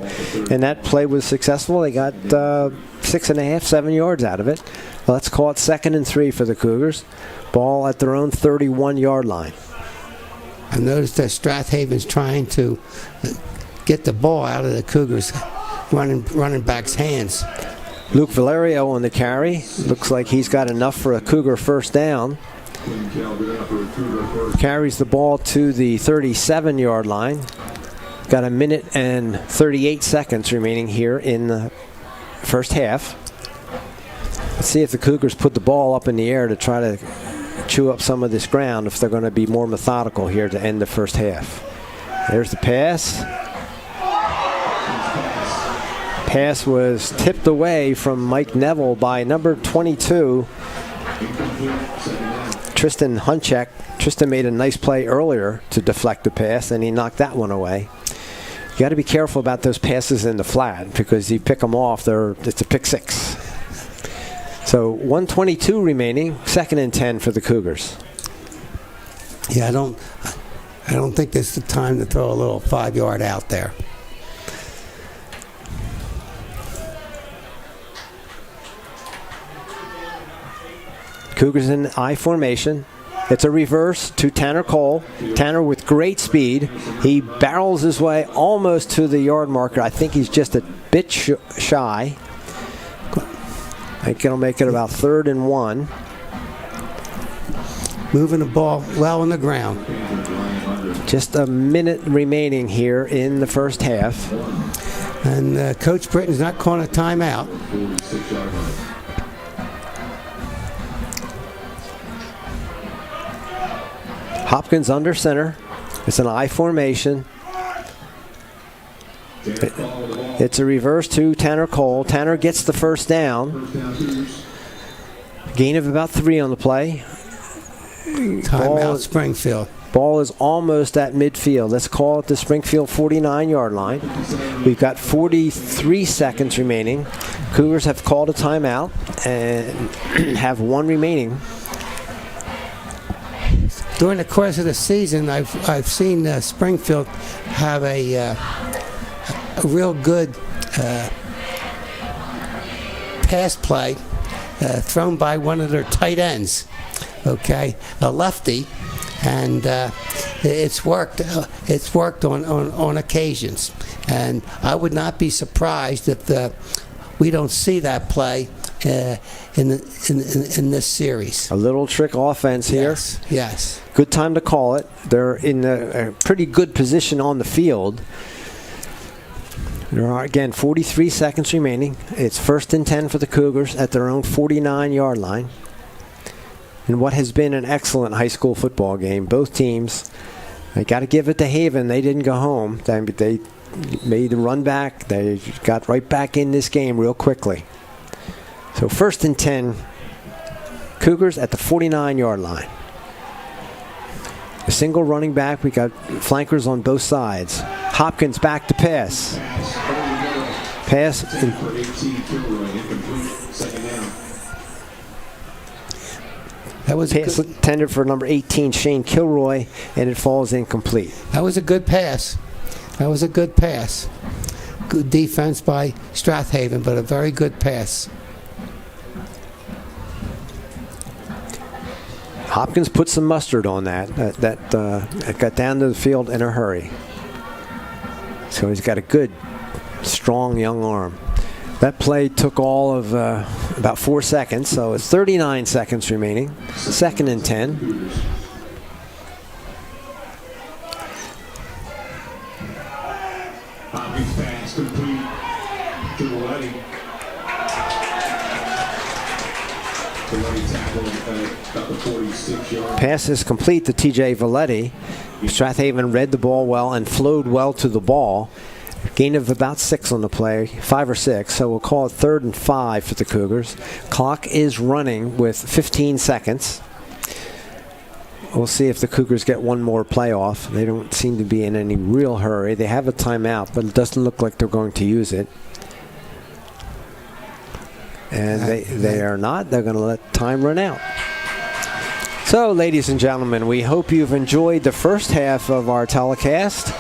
And that play was successful. They got 6.5, 7 yards out of it. Well, let's call it 2nd and 3 for the Cougars. Ball at their own 31-yard line. I noticed that Strath Haven's trying to get the ball out of the Cougars' running back's hands. Luke Valerio on the carry. Looks like he's got enough for a Cougar first down. Carries the ball to the 37-yard line. Got a minute and 38 seconds remaining here in the first half. Let's see if the Cougars put the ball up in the air to try to chew up some of this ground, if they're going to be more methodical here to end the first half. There's the pass. Pass was tipped away from Mike Neville by number 22, Tristan Hunchak. Tristan made a nice play earlier to deflect the pass, and he knocked that one away. You got to be careful about those passes in the flat, because you pick them off, it's a pick six. So 1:22 remaining, 2nd and 10 for the Cougars. Yeah, I don't think this is the time to throw a little 5-yard out there. Cougars in I formation. It's a reverse to Tanner Cole. Tanner with great speed. He barrels his way almost to the yard marker. I think he's just a bit shy. I think it'll make it about 3rd and 1. Moving the ball well on the ground. Just a minute remaining here in the first half. And Coach Britton's not calling a timeout. Hopkins under center. It's an I formation. It's a reverse to Tanner Cole. Tanner gets the first down. Gain of about 3 on the play. Timeout, Springfield. Ball is almost at midfield. Let's call it the Springfield 49-yard line. We've got 43 seconds remaining. Cougars have called a timeout and have 1 remaining. During the course of the season, I've seen Springfield have a real good pass play thrown by one of their tight ends, okay, a lefty, and it's worked. It's worked on occasions, and I would not be surprised if we don't see that play in this series. A little trick offense here. Yes. Good time to call it. They're in a pretty good position on the field. There are, again, 43 seconds remaining. It's 1st and 10 for the Cougars at their own 49-yard line. In what has been an excellent high school football game. Both teams, they got to give it to Haven. They didn't go home. They made a run back. They got right back in this game real quickly. So 1st and 10, Cougars at the 49-yard line. A single running back. We got flankers on both sides. Hopkins back to pass. Pass. That was pass intended for number 18, Shane Kilroy, and it falls incomplete. That was a good pass. That was a good pass. Good defense by Strath Haven, but a very good pass. Hopkins put some mustard on that. It got down to the field in a hurry. So he's got a good, strong young arm. That play took all of about 4 seconds, so it's 39 seconds remaining. 2nd and 10. Hopkins pass complete to Valetti. Valetti tackled about the 46-yard. Pass is complete to TJ Valetti. Strath Haven read the ball well and flowed well to the ball. Gain of about 6 on the play, 5 or 6, so we'll call it 3rd and 5 for the Cougars. Clock is running with 15 seconds. We'll see if the Cougars get one more play off. They don't seem to be in any real hurry. They have a timeout, but it doesn't look like they're going to use it. And they are not. They're going to let time run out. So, ladies and gentlemen, we hope you've enjoyed the first half of our telecast.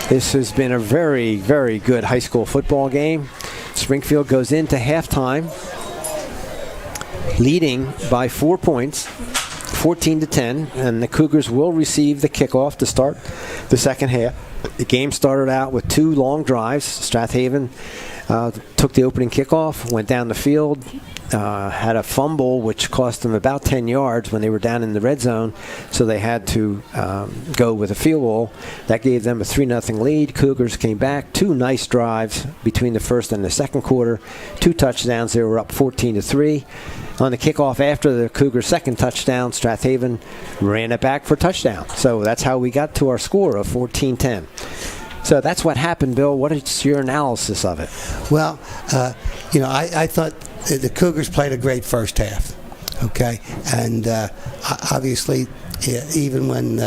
This has been a very, very good high school football game. Springfield goes into halftime leading by 4 points, 14-10, and the Cougars will receive the kickoff to start the second half. The game started out with 2 long drives. Strath Haven took the opening kickoff, went down the field, had a fumble which cost them about 10 yards when they were down in the red zone, so they had to go with a field goal. That gave them a 3-0 lead. Cougars came back, 2 nice drives between the first and the second quarter, 2 touchdowns. They were up 14-3. On the kickoff after the Cougars' second touchdown, Strath Haven ran it back for a touchdown. So that's how we got to our score of 14-10. So that's what happened, Bill. What is your analysis of it? Well, I thought the Cougars played a great first half, okay? And obviously, even when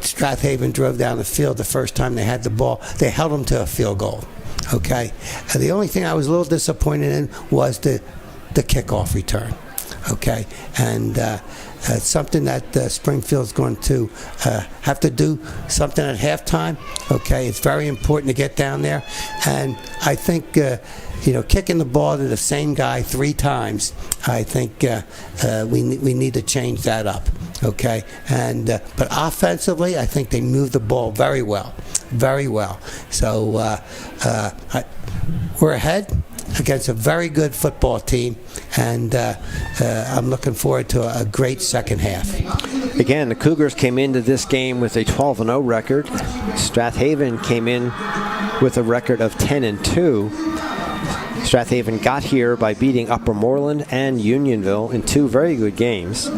Strath Haven drove down the field the first time they had the ball, they held them to a field goal, okay? The only thing I was a little disappointed in was the kickoff return, okay? And it's something that Springfield's going to have to do something at halftime, okay? It's very important to get down there. And I think, kicking the ball to the same guy 3 times, I think we need to change that up, okay? And but offensively, I think they moved the ball very well, very well. So we're ahead against a very good football team, and I'm looking forward to a great second half. Again, the Cougars came into this game with a 12-0 record. Strath Haven came in with a record of 10-2. Strath Haven got here by beating Upper Moreland and Unionville in 2 very good games.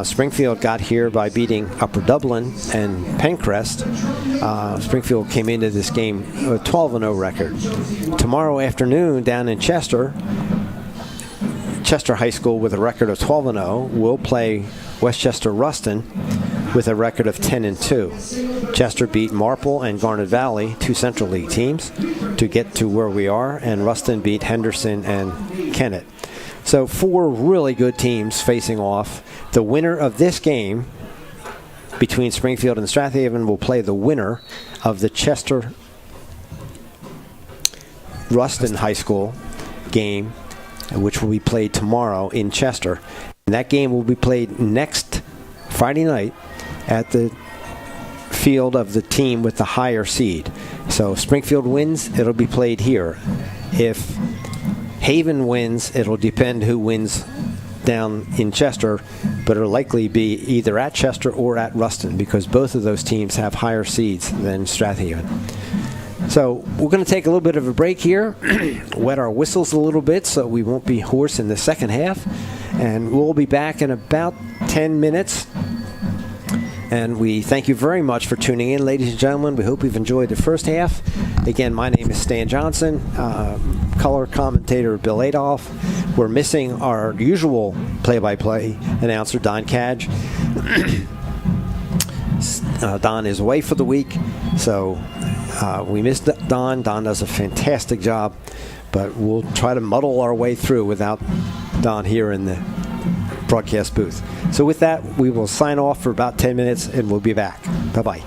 Springfield got here by beating Upper Dublin and Pencrest. Springfield came into this game with a 12-0 record. Tomorrow afternoon down in Chester High School with a record of 12-0 will play Westchester Ruston with a record of 10-2. Chester beat Marple and Garnet Valley, 2 Central League teams, to get to where we are, and Ruston beat Henderson and Kennett. So 4 really good teams facing off. The winner of this game between Springfield and Strath Haven will play the winner of the Chester Ruston High School game, which will be played tomorrow in Chester. And that game will be played next Friday night at the field of the team with the higher seed. So if Springfield wins, it'll be played here. If Haven wins, it'll depend who wins down in Chester, but it'll likely be either at Chester or at Ruston because both of those teams have higher seeds than Strath Haven. So we're going to take a little bit of a break here, wet our whistles a little bit so we won't be hoarse in the second half, and we'll be back in about 10 minutes. And we thank you very much for tuning in, ladies and gentlemen. We hope you've enjoyed the first half. Again, my name is Stan Johnson, color commentator Bill Adolph. We're missing our usual play-by-play announcer, Don Cadge. Don is away for the week, so we missed Don. Don does a fantastic job, but we'll try to muddle our way through without Don here in the broadcast booth. So with that, we will sign off for about 10 minutes, and we'll be back. Bye-bye.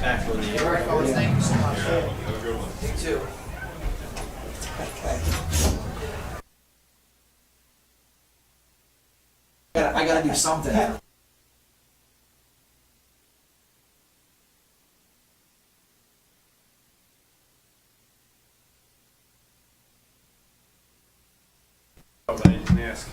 back on the All right, fellas, thank you so much. You too. I gotta do something. I didn't ask.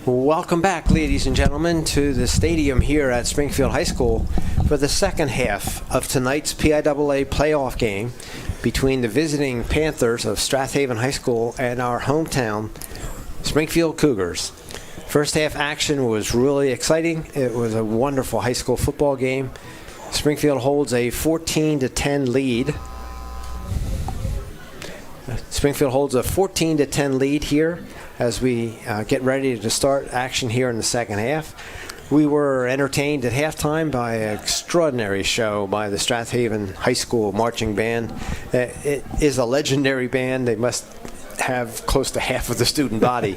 Welcome back, ladies and gentlemen, to the stadium here at Springfield High School for the second half of tonight's PIAA playoff game between the visiting Panthers of Strath Haven High School and our hometown Springfield Cougars. First half action was really exciting. It was a wonderful high school football game. Springfield holds a 14-10 lead. Springfield holds a 14-10 lead here as we get ready to start action here in the second half. We were entertained at halftime by an extraordinary show by the Strath Haven High School marching band. It is a legendary band. They must have close to half of the student body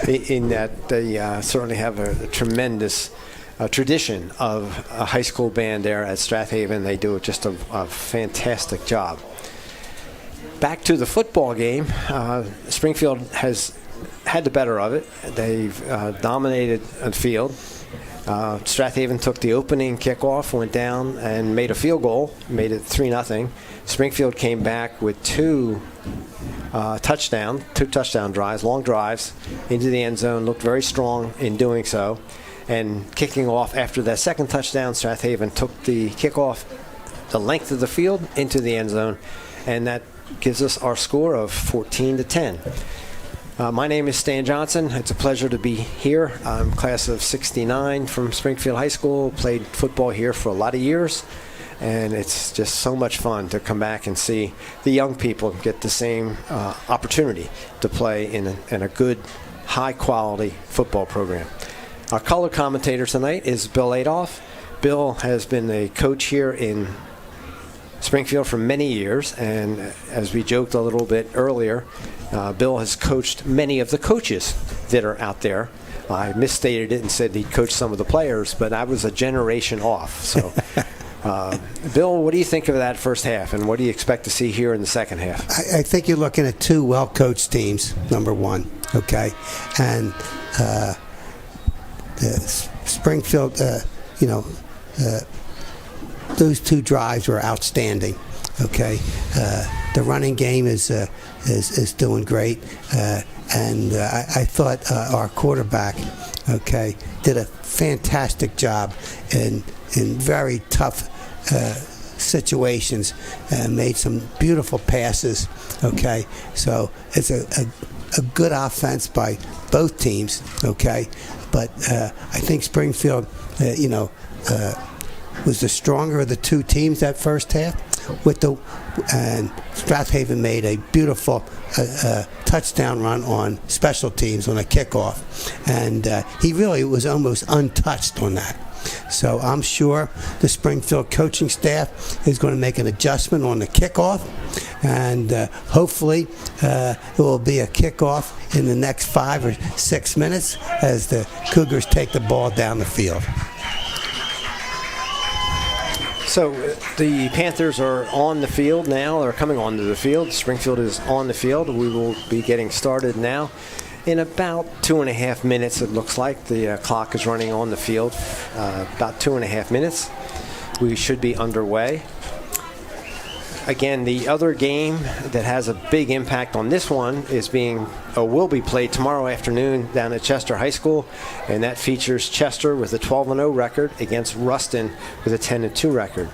in that they certainly have a tremendous tradition of a high school band there at Strath Haven. They do just a fantastic job. Back to the football game. Springfield has had the better of it. They've dominated the field. Strath Haven took the opening kickoff, went down and made a field goal, made it 3-0. Springfield came back with two touchdown drives, long drives into the end zone, looked very strong in doing so. And kicking off after that second touchdown, Strath Haven took the kickoff the length of the field into the end zone, and that gives us our score of 14-10. My name is Stan Johnson. It's a pleasure to be here. I'm class of 69 from Springfield High School, played football here for a lot of years, and it's just so much fun to come back and see the young people get the same opportunity to play in a good, high-quality football program. Our color commentator tonight is Bill Adolph. Bill has been a coach here in Springfield for many years, and as we joked a little bit earlier, Bill has coached many of the coaches that are out there. I misstated it and said he'd coached some of the players, but I was a generation off. So, Bill, what do you think of that first half, and what do you expect to see here in the second half? I think you're looking at two well-coached teams, number one, okay? And Springfield, those two drives were outstanding. Okay, the running game is doing great, and I thought our quarterback, okay, did a fantastic job in very tough situations, and made some beautiful passes. Okay, so it's a good offense by both teams. Okay, but I think Springfield, was the stronger of the two teams that first half. And Strath Haven made a beautiful touchdown run on special teams on a kickoff, and he really was almost untouched on that. So I'm sure the Springfield coaching staff is going to make an adjustment on the kickoff, and hopefully it will be a kickoff in the next 5 or 6 minutes as the Cougars take the ball down the field. So the Panthers are on the field now. They're coming onto the field. Springfield is on the field. We will be getting started now. In about 2.5 minutes, it looks like. The clock is running on the field. About 2.5 minutes. We should be underway. Again, the other game that has a big impact on this one will be played tomorrow afternoon down at Chester High School, and that features Chester with a 12-0 record against Ruston with a 10-2 record.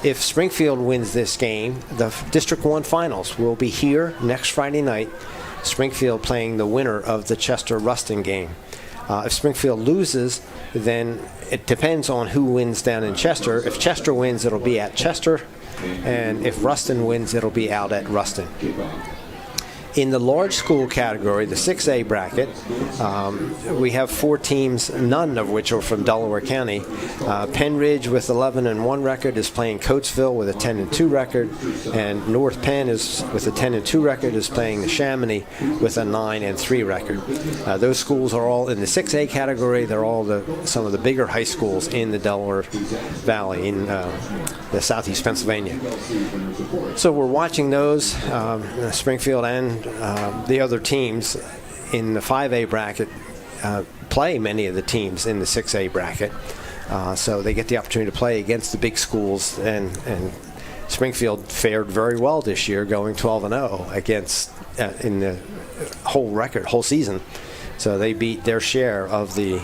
If Springfield wins this game, the District 1 finals will be here next Friday night, Springfield playing the winner of the Chester-Ruston game. If Springfield loses, then it depends on who wins down in Chester. If Chester wins, it'll be at Chester. And if Ruston wins, it'll be out at Ruston. In the large school category, the 6A bracket, we have 4 teams, none of which are from Delaware County. Penn Ridge with 11-1 record is playing Coatesville with a 10-2 record, and North Penn is with a 10-2 record is playing the Chamonix with a 9-3 record. Those schools are all in the 6A category. They're all some of the bigger high schools in the Delaware Valley in the southeast Pennsylvania. So we're watching those, Springfield and the other teams in the 5A bracket play many of the teams in the 6A bracket. So they get the opportunity to play against the big schools, and Springfield fared very well this year, going 12-0 against in the whole season. So they beat their share of the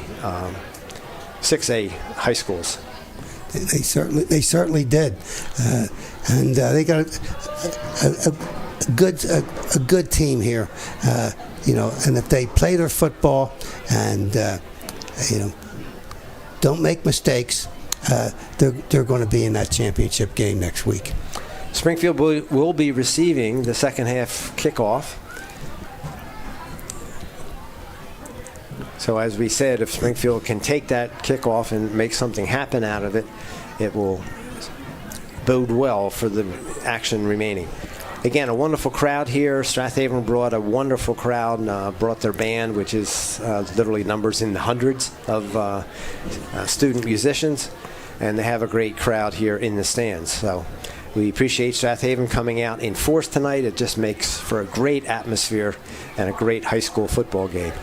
6A high schools. They certainly did, and they got a good team here, and if they play their football and don't make mistakes, they're going to be in that championship game next week. Springfield will be receiving the second half kickoff. So as we said, if Springfield can take that kickoff and make something happen out of it, it will bode well for the action remaining. Again, a wonderful crowd here. Strath Haven brought a wonderful crowd, brought their band, which is literally numbers in the hundreds of student musicians, and they have a great crowd here in the stands. So we appreciate Strath Haven coming out in force tonight. It just makes for a great atmosphere and a great high school football game.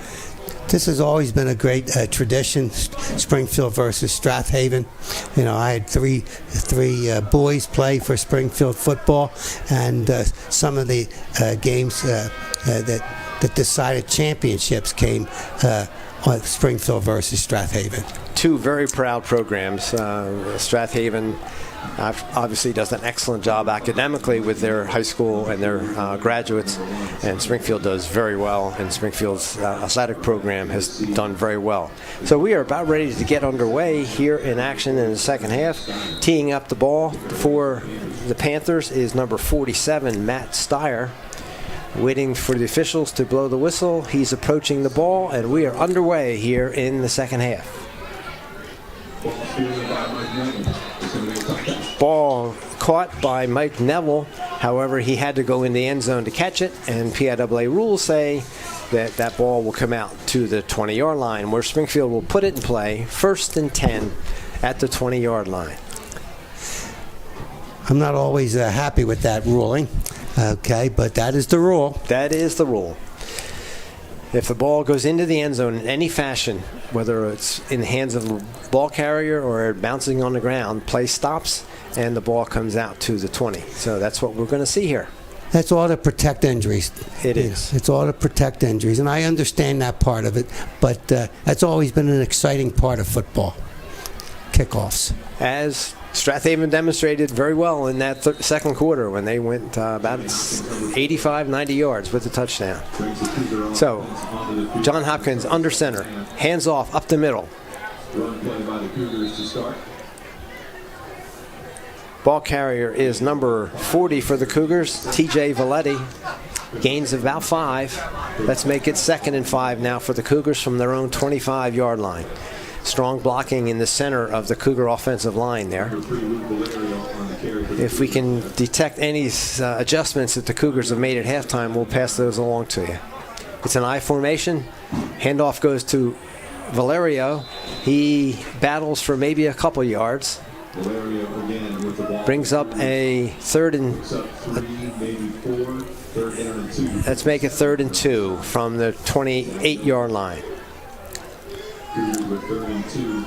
This has always been a great tradition, Springfield versus Strath Haven. I had three boys play for Springfield football, and some of the games that decided championships came on Springfield versus Strath Haven. 2 very proud programs. Strath Haven obviously does an excellent job academically with their high school and their graduates, and Springfield does very well, and Springfield's athletic program has done very well. So we are about ready to get underway here in action in the second half. Teeing up the ball for the Panthers is number 47, Matt Steyer. Waiting for the officials to blow the whistle. He's approaching the ball, and we are underway here in the second half. Ball caught by Mike Neville. However, he had to go in the end zone to catch it, and PIAA rules say that ball will come out to the 20-yard line, where Springfield will put it in play, 1st and 10 at the 20-yard line. I'm not always happy with that ruling, okay, but that is the rule. That is the rule. If the ball goes into the end zone in any fashion, whether it's in the hands of a ball carrier or bouncing on the ground, play stops and the ball comes out to the 20. So that's what we're going to see here. That's all to protect injuries. It is. It's all to protect injuries, and I understand that part of it, but that's always been an exciting part of football, kickoffs. As Strath Haven demonstrated very well in that second quarter when they went about 85, 90 yards with the touchdown. So, John Hopkins under center, hands off up the middle. Ball carrier is number 40 for the Cougars, TJ Valetti. Gains of about 5. Let's make it 2nd and 5 now for the Cougars from their own 25-yard line. Strong blocking in the center of the Cougar offensive line there. If we can detect any adjustments that the Cougars have made at halftime, we'll pass those along to you. It's an I formation. Handoff goes to Valerio. He battles for maybe a couple yards. Brings up a third and let's make it 3rd and 2 from the 28-yard line. With 32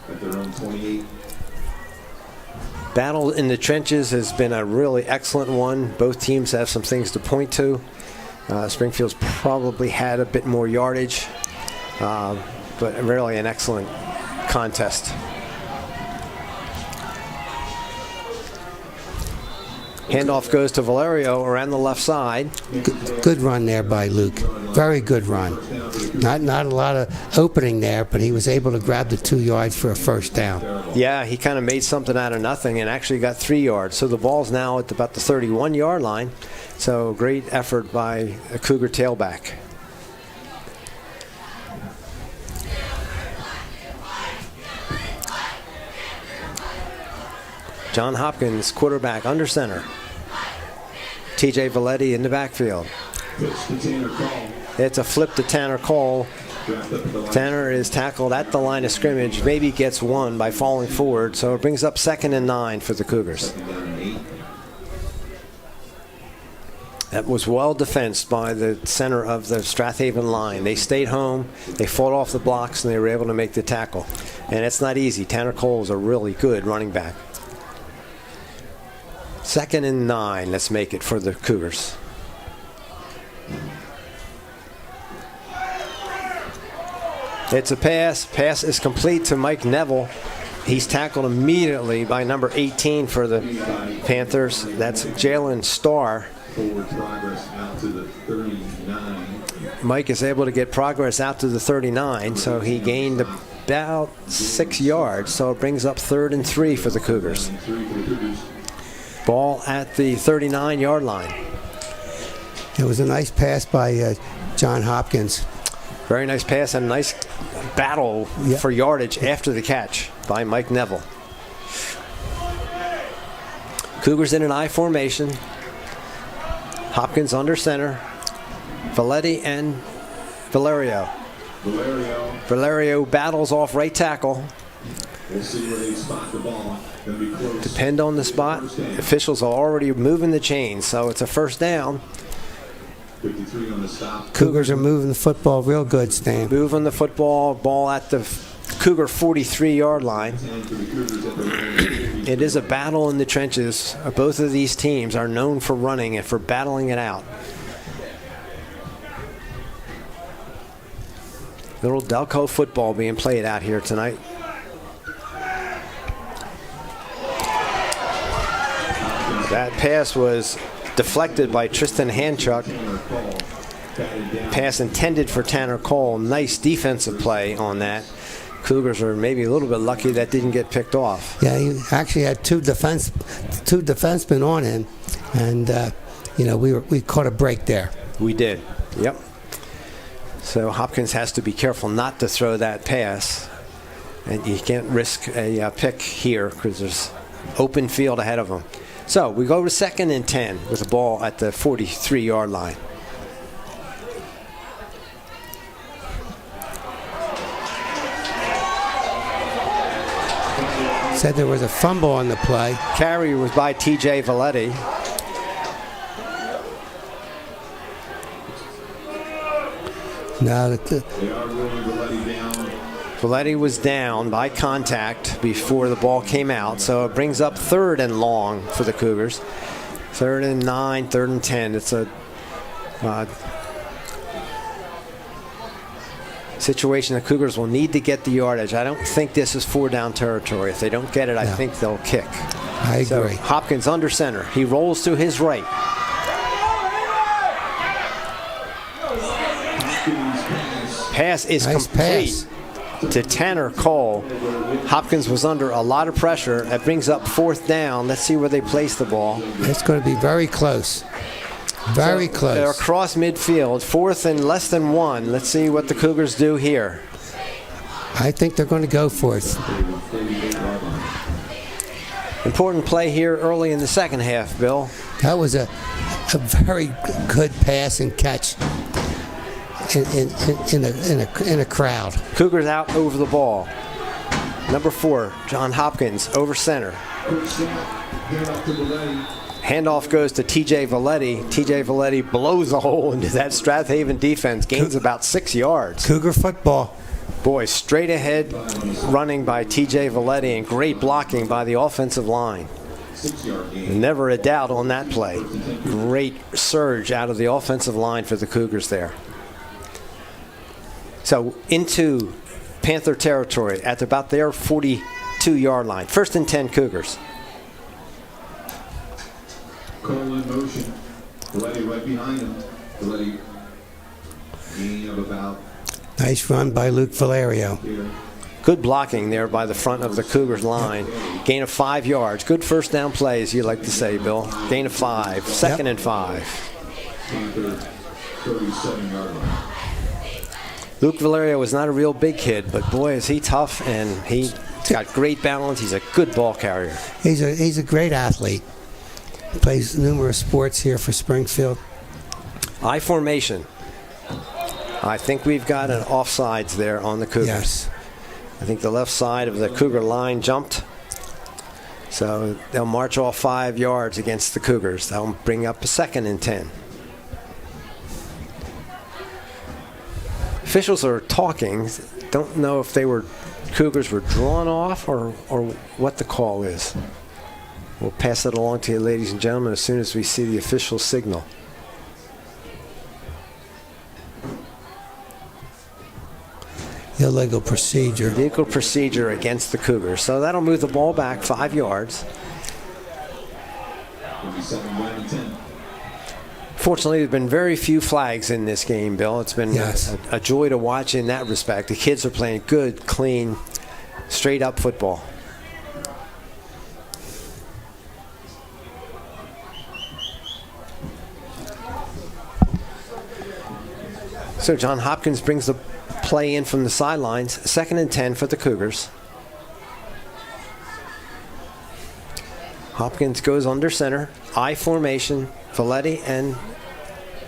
at their own 28. Battle in the trenches has been a really excellent one. Both teams have some things to point to. Springfield's probably had a bit more yardage, but really an excellent contest. Handoff goes to Valerio around the left side. Good run there by Luke. Very good run. Not a lot of opening there, but he was able to grab the 2 yards for a first down. Yeah, he kind of made something out of nothing and actually got 3 yards. So the ball's now at about the 31-yard line. So great effort by a Cougar tailback. John Hopkins, quarterback, under center. TJ Valetti in the backfield. It's a flip to Tanner Cole. Tanner is tackled at the line of scrimmage, maybe gets one by falling forward, so it brings up 2nd and 9 for the Cougars. That was well defensed by the center of the Strath Haven line. They stayed home, they fought off the blocks, and they were able to make the tackle. And it's not easy. Tanner Cole is a really good running back. 2nd and 9, let's make it for the Cougars. It's a pass. Pass is complete to Mike Neville. He's tackled immediately by number 18 for the Panthers. That's Jalen Starr. Mike is able to get progress out to the 39, so he gained about 6 yards. So it brings up 3rd and 3 for the Cougars. Ball at the 39-yard line. It was a nice pass by John Hopkins. Very nice pass and a nice battle for yardage after the catch by Mike Neville. Cougars in an I formation. Hopkins under center. Valetti and Valerio. Valerio battles off right tackle. We'll see where they spot the ball. Depend on the spot. Officials are already moving the chains, so it's a first down. 53 on the stop. Cougars are moving the football real good, Stan. Moving the football, ball at the Cougar 43-yard line. It is a battle in the trenches. Both of these teams are known for running and for battling it out. Little Delco football being played out here tonight. That pass was deflected by Tristan Hanchuk. Pass intended for Tanner Cole. Nice defensive play on that. Cougars are maybe a little bit lucky that didn't get picked off. Yeah, he actually had two defensemen on him, and we caught a break there. We did. Yep. So Hopkins has to be careful not to throw that pass, and you can't risk a pick here because there's open field ahead of him. So we go to 2nd and 10 with the ball at the 43-yard line. Said there was a fumble on the play. Carry was by TJ Valetti. No, Valetti was down by contact before the ball came out, so it brings up 3rd and long for the Cougars. 3rd and 9, 3rd and 10. It's a situation the Cougars will need to get the yardage. I don't think this is 4-down territory. If they don't get it, I think they'll kick. I so agree. Hopkins under center. He rolls to his right. Pass is complete to Tanner Cole. Hopkins was under a lot of pressure. That brings up 4th down. Let's see where they place the ball. It's going to be very close. Very close. They're across midfield, 4th and less than 1. Let's see what the Cougars do here. I think they're going to go for it. Important play here early in the second half, Bill. That was a very good pass and catch in a crowd. Cougars out over the ball. Number 4, John Hopkins, over center. Handoff goes to TJ Valetti. TJ Valetti blows a hole into that Strath Haven defense, gains about 6 yards. Cougar football. Boy, straight ahead running by TJ Valetti and great blocking by the offensive line. Never a doubt on that play. Great surge out of the offensive line for the Cougars there. So into Panther territory at about their 42-yard line. 1st and 10 Cougars. Cole in motion. Varsity right behind him. Varsity gain of about Nice run by Luke Valerio. here. Good blocking there by the front of the Cougars line. Gain of 5 yards. Good first down play, as you like to say, Bill. Gain of 5. Second and 5. Panther 37-yard line. Luke Valerio was not a real big kid, but boy, is he tough, and he's got great balance. He's a good ball carrier. He's a great athlete. Plays numerous sports here for Springfield. I formation. I think we've got an offsides there on the Cougars. Yes. I think the left side of the Cougar line jumped. So they'll march off 5 yards against the Cougars. That'll bring up a 2nd and 10. Officials are talking. Don't know if Cougars were drawn off or what the call is. We'll pass it along to you, ladies and gentlemen, as soon as we see the official signal. Illegal procedure. Illegal procedure against the Cougars. So that'll move the ball back 5 yards. 37-10. Fortunately, there have been very few flags in this game, Bill. It's been Yes. a joy to watch in that respect. The kids are playing good, clean, straight-up football. So John Hopkins brings the play in from the sidelines. 2nd and 10 for the Cougars. Hopkins goes under center. I formation. Valletti and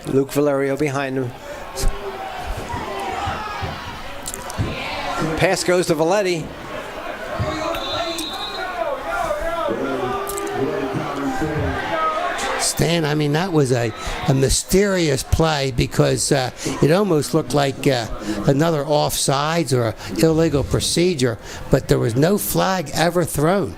Luke Valerio behind him. Pass goes to Valletti. Stan, I mean, that was a mysterious play because it almost looked like another offsides or an illegal procedure, but there was no flag ever thrown.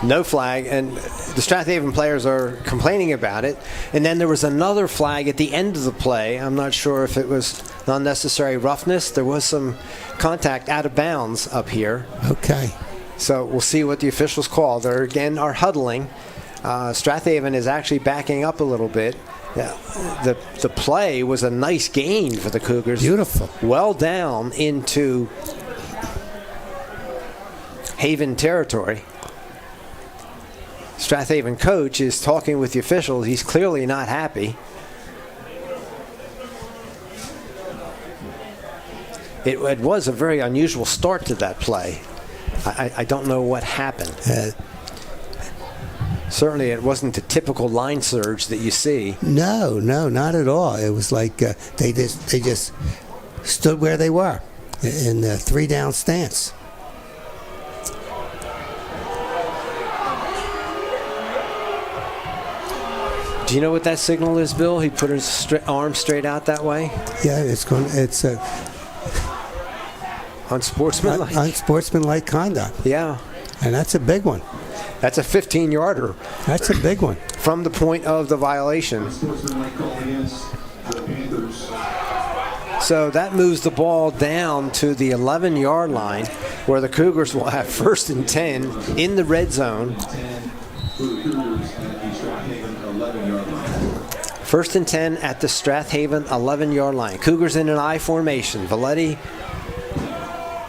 No flag, and the Strath Haven players are complaining about it. And then there was another flag at the end of the play. I'm not sure if it was unnecessary roughness. There was some contact out of bounds up here. Okay. So we'll see what the officials call. They again are huddling. Strath Haven is actually backing up a little bit. The play was a nice gain for the Cougars. Beautiful. Well down into Haven territory. Strath Haven coach is talking with the officials. He's clearly not happy. It was a very unusual start to that play. I don't know what happened. Certainly it wasn't the typical line surge that you see. No, not at all. It was like they just stood where they were in the 3-down stance. Do you know what that signal is, Bill? He put his arm straight out that way? Yeah, it's Unsportsmanlike. unsportsmanlike conduct, Yeah. and that's a big one. That's a 15-yarder That's a big one. from the point of the violation. Sportsmanlike call against the Panthers. So that moves the ball down to the 11-yard line, where the Cougars will have 1st and 10 in the red zone. 10 for the Cougars at the Strath Haven 11-yard line. 1st and 10 at the Strath Haven 11-yard line. Cougars in an I formation. Valletti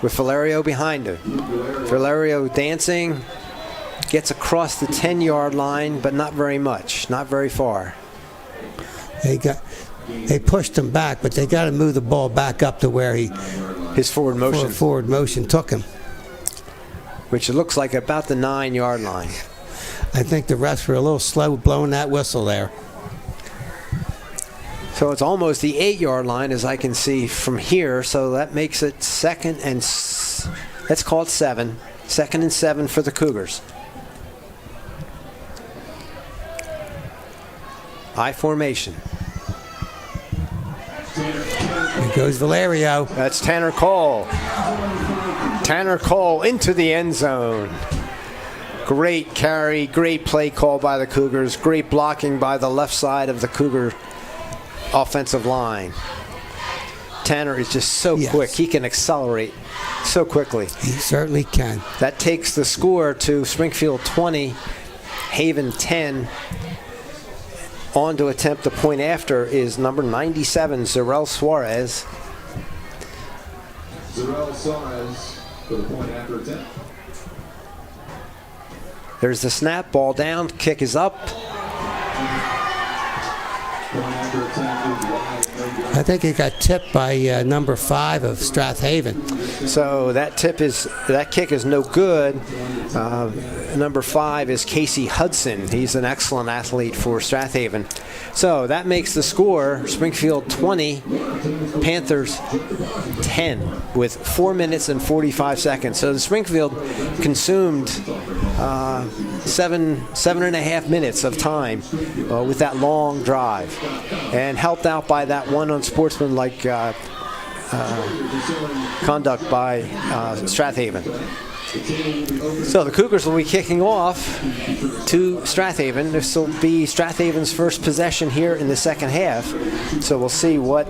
with Valerio behind him. Valerio dancing, gets across the 10-yard line, but not very much, not very far. They pushed him back, but they got to move the ball back up to where His forward motion, forward motion took him. which looks like about the 9-yard line. I think the refs were a little slow blowing that whistle there. So it's almost the 8-yard line, as I can see from here. So that makes it 2nd and let's call it 7. 2nd and 7 for the Cougars. I formation. Here goes Valerio. That's Tanner Cole. Tanner Cole into the end zone. Great carry, great play call by the Cougars. Great blocking by the left side of the Cougar offensive line. Tanner is just so quick. He can accelerate so quickly. He certainly can. That takes the score to Springfield 20, Haven 10. on to attempt the point after is number 97, Zarel Suarez. Zarel Suarez for the point after attempt. There's the snap, ball down, kick is up. I think he got tipped by number 5 of Strath Haven. So that kick is no good. Number 5 is Casey Hudson. He's an excellent athlete for Strath Haven. So that makes the score Springfield 20, Panthers 10, with 4 minutes and 45 seconds. So the Springfield consumed 7.5 minutes of time with that long drive, and helped out by that one unsportsmanlike conduct by Strath Haven. So the Cougars will be kicking off to Strath Haven. This will be Strath Haven's first possession here in the second half. So we'll see what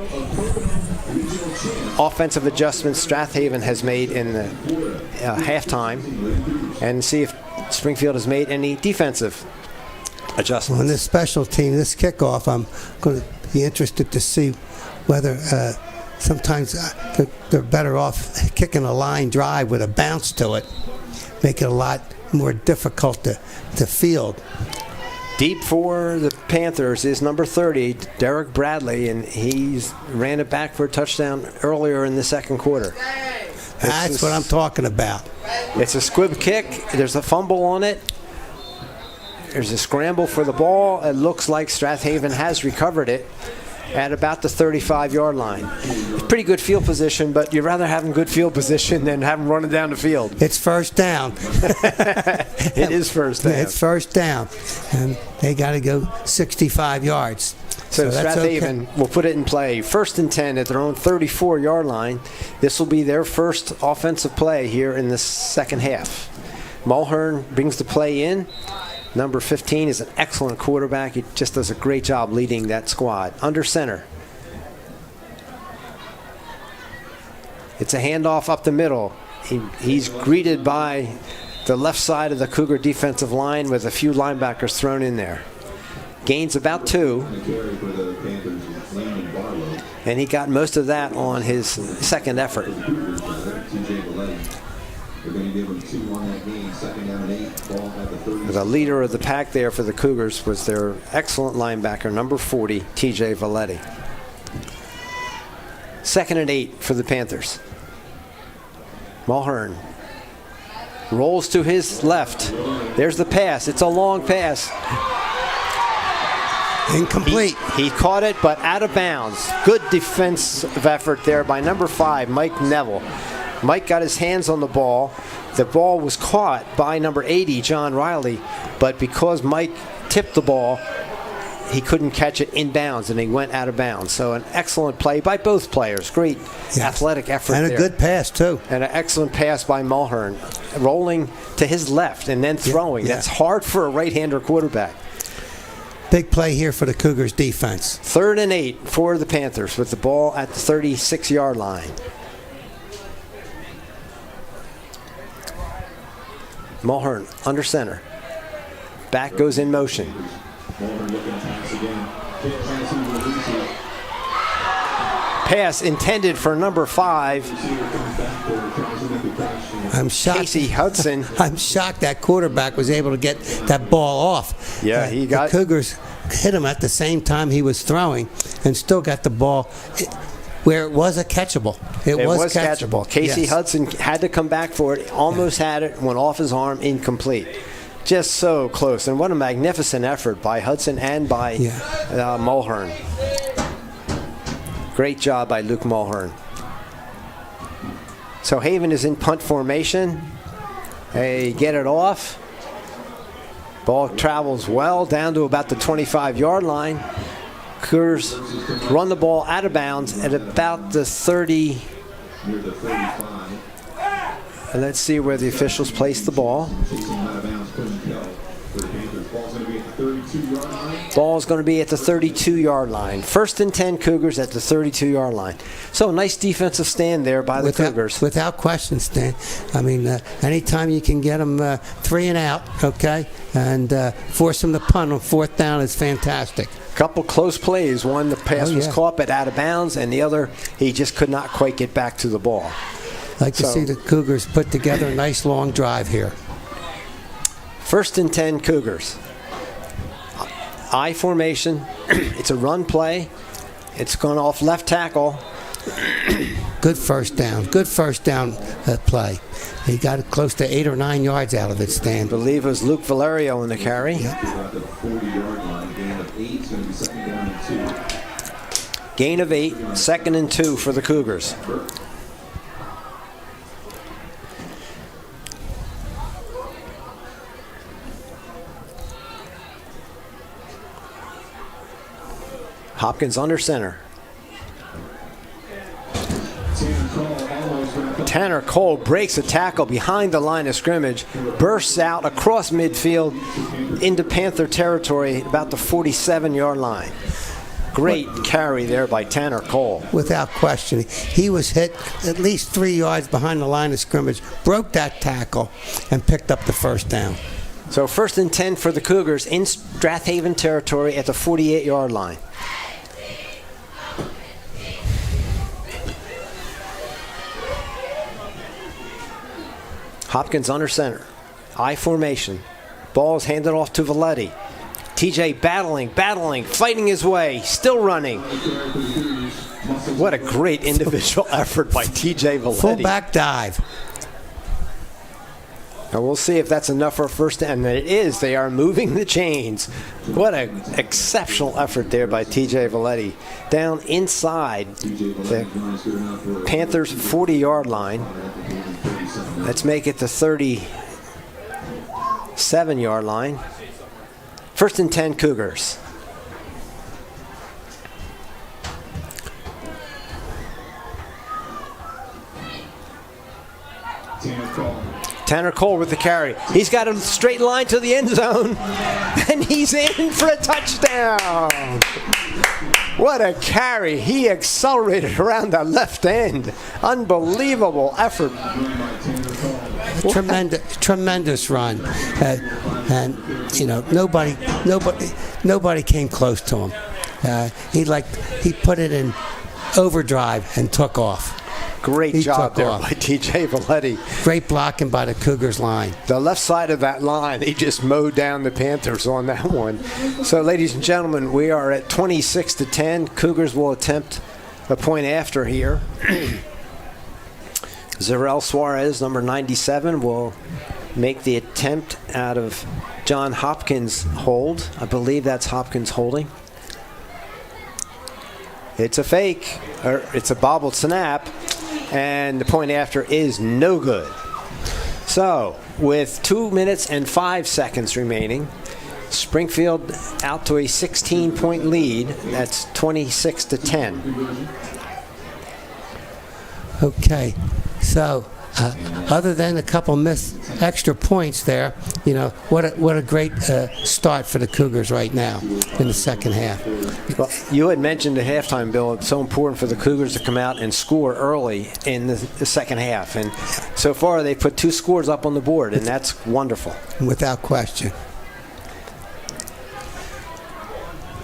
offensive adjustments Strath Haven has made in the halftime, and see if Springfield has made any defensive adjustments. On this special team, this kickoff, I'm going to be interested to see whether sometimes they're better off kicking a line drive with a bounce to it, make it a lot more difficult to field. Deep for the Panthers is number 30, Derek Bradley, and he's ran it back for a touchdown earlier in the second quarter. That's what I'm talking about. It's a squib kick. There's a fumble on it. There's a scramble for the ball. It looks like Strath Haven has recovered it at about the 35-yard line. Pretty good field position, but you'd rather have them good field position than have them running down the field. It's first down. It is first down. It's first down, and they got to go 65 yards. So Strath Haven will put it in play. 1st and 10 at their own 34-yard line. This will be their first offensive play here in the second half. Mulhern brings the play in. Number 15 is an excellent quarterback. He just does a great job leading that squad. Under center. It's a handoff up the middle. He's greeted by the left side of the Cougar defensive line with a few linebackers thrown in there. Gains about 2. And he got most of that on his second effort. The leader of the pack there for the Cougars was their excellent linebacker, number 40, TJ Valetti. 2nd and 8 for the Panthers. Mulhern rolls to his left. There's the pass. It's a long pass. Incomplete. He caught it, but out of bounds. Good defensive effort there by number 5, Mike Neville. Mike got his hands on the ball. The ball was caught by number 80, John Riley, but because Mike tipped the ball, he couldn't catch it inbounds, and he went out of bounds. So an excellent play by both players. Great athletic effort and there. And a good pass, too. And an excellent pass by Mulhern, rolling to his left and then throwing. That's hard for a right-hander quarterback. Big play here for the Cougars defense. 3rd and 8 for the Panthers with the ball at the 36-yard line. Mulhern under center. Back goes in motion. Pass intended for number 5. I'm shocked. Casey Hudson. I'm shocked that quarterback was able to get that ball off. Yeah, he got. The Cougars hit him at the same time he was throwing, and still got the ball where it was catchable. It was catchable. Casey Hudson had to come back for it. Almost had it. Went off his arm. Incomplete. Just so close. And what a magnificent effort by Hudson and by Mulhern. Great job by Luke Mulhern. So Haven is in punt formation. They get it off. Ball travels well down to about the 25-yard line. Cougars run the ball out of bounds at about the 30. And let's see where the officials place the ball. Ball's going to be at the 32-yard line. 1st and 10 Cougars at the 32-yard line. So nice defensive stand there by the Cougars. Without question, Stan. I mean, anytime you can get them 3 and out, okay, and force them to punt on 4th down is fantastic. Couple close plays. One, the pass was caught but out of bounds, and the other, he just could not quite get back to the ball. Like to see the Cougars put together a nice long drive here. 1st and 10 Cougars. I formation. It's a run play. It's going off left tackle. Good first down. Good first down play. He got close to 8 or 9 yards out of it, Stan. I believe it was Luke Valerio in the carry. Gain of 8, 2nd and 2 for the Cougars. Hopkins under center. Tanner Cole breaks a tackle behind the line of scrimmage, bursts out across midfield into Panther territory about the 47-yard line. Great carry there by Tanner Cole. Without question. He was hit at least 3 yards behind the line of scrimmage, broke that tackle, and picked up the first down. So 1st and 10 for the Cougars in Strath Haven territory at the 48-yard line. Hopkins under center. I formation. Ball is handed off to Valetti. TJ battling, fighting his way, still running. What a great individual effort by TJ Valetti. Fullback dive. Now we'll see if that's enough for a first down. And it is. They are moving the chains. What an exceptional effort there by TJ Valetti. Down inside the Panthers' 40-yard line. Let's make it the 37-yard line. 1st and 10 Cougars. Tanner Cole with the carry. He's got a straight line to the end zone, and he's in for a touchdown. What a carry. He accelerated around the left end. Unbelievable effort. Tremendous run. And you know, nobody came close to him. He put it in overdrive and took off. Great job there by TJ Valetti. Great blocking by the Cougars line. The left side of that line, he just mowed down the Panthers on that one. So, ladies and gentlemen, we are at 26-10. Cougars will attempt a point after here. Zarel Suarez, number 97, will make the attempt out of John Hopkins' hold. I believe that's Hopkins holding. It's a fake, or it's a bobbled snap, and the point after is no good. So, with 2 minutes and 5 seconds remaining, Springfield out to a 16-point lead. That's 26-10. Okay, so other than a couple missed extra points there, you know, what a great start for the Cougars right now in the second half. Well, you had mentioned at halftime, Bill, it's so important for the Cougars to come out and score early in the second half. And so far, they've put 2 scores up on the board, and that's wonderful. Without question.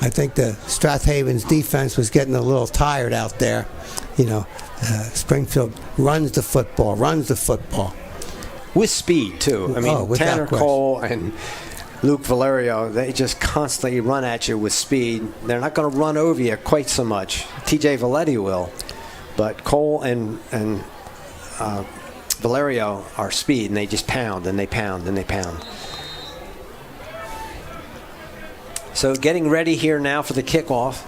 I think the Strath Haven's defense was getting a little tired out there. You know, Springfield runs the football. With speed, too. I mean, Tanner Cole and Luke Valerio, they just constantly run at you with speed. They're not going to run over you quite so much. TJ Valetti will. But Cole and Valerio are speed, and they just pound, and they pound, and they pound. So getting ready here now for the kickoff.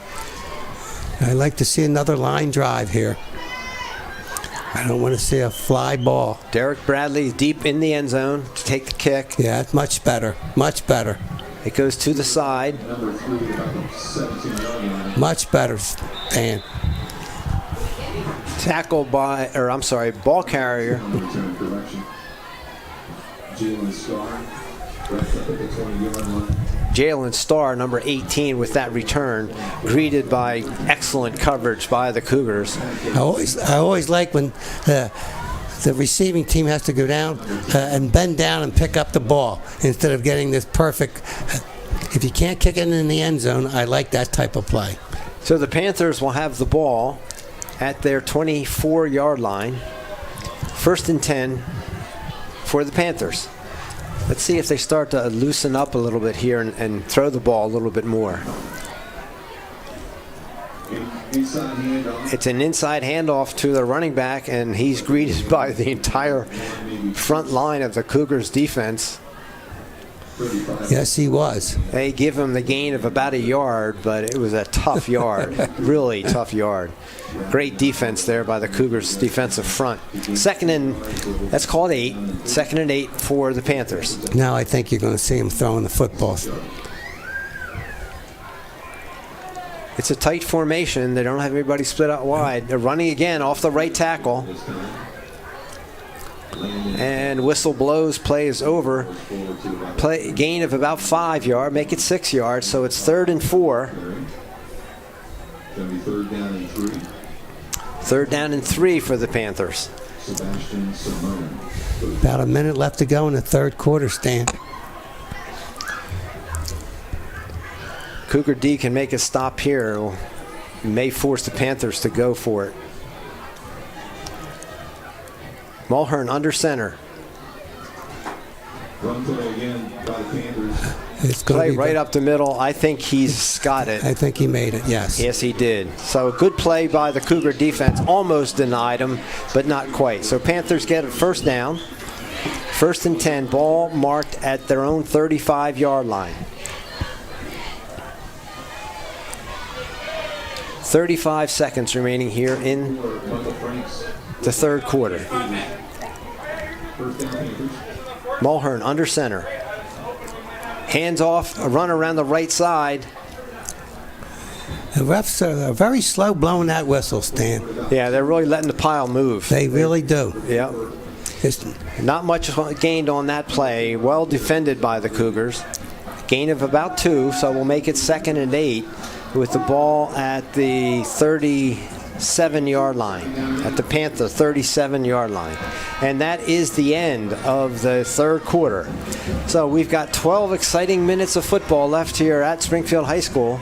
I'd like to see another line drive here. I don't want to see a fly ball. Derek Bradley deep in the end zone to take the kick. Yeah, it's much better. It goes to the side. Much better, Dan. Tackled by, ball carrier. Jalen Starr, number 18, with that return, greeted by excellent coverage by the Cougars. I always like when the receiving team has to go down and bend down and pick up the ball instead of getting this perfect. If you can't kick it in the end zone, I like that type of play. So the Panthers will have the ball at their 24-yard line. 1st and 10 for the Panthers. Let's see if they start to loosen up a little bit here and throw the ball a little bit more. It's an inside handoff to the running back, and he's greeted by the entire front line of the Cougars defense. Yes, he was. They give him the gain of about a yard, but it was a tough yard, really tough yard. Great defense there by the Cougars' defensive front. That's called 8. 2nd and 8 for the Panthers. Now I think you're going to see him throwing the football. It's a tight formation. They don't have everybody split out wide. They're running again off the right tackle. And whistle blows, play is over. Gain of about 5 yards, make it 6 yards, so it's 3rd and 4. 3rd down and 3 for the Panthers. About a minute left to go in the 3rd quarter, Stan. Cougar D can make a stop here. May force the Panthers to go for it. Mulhern under center. Run play again by the Panthers. It's going Play to be right up the middle. I think he's got it. I think he made it, yes. Yes, he did. So good play by the Cougar defense. Almost denied him, but not quite. So Panthers get a 1st down. 1st and 10. Ball marked at their own 35-yard line. 35 seconds remaining here in the 3rd quarter. Mulhern under center. Hands off, a run around the right side. The refs are very slow blowing that whistle, Stan. Yeah, they're really letting the pile move. They really do. Yeah. Not much gained on that play. Well defended by the Cougars. Gain of about 2, so we'll make it 2nd and 8 with the ball at the 37-yard line, at the Panther 37-yard line. And that is the end of the 3rd quarter. So we've got 12 exciting minutes of football left here at Springfield High School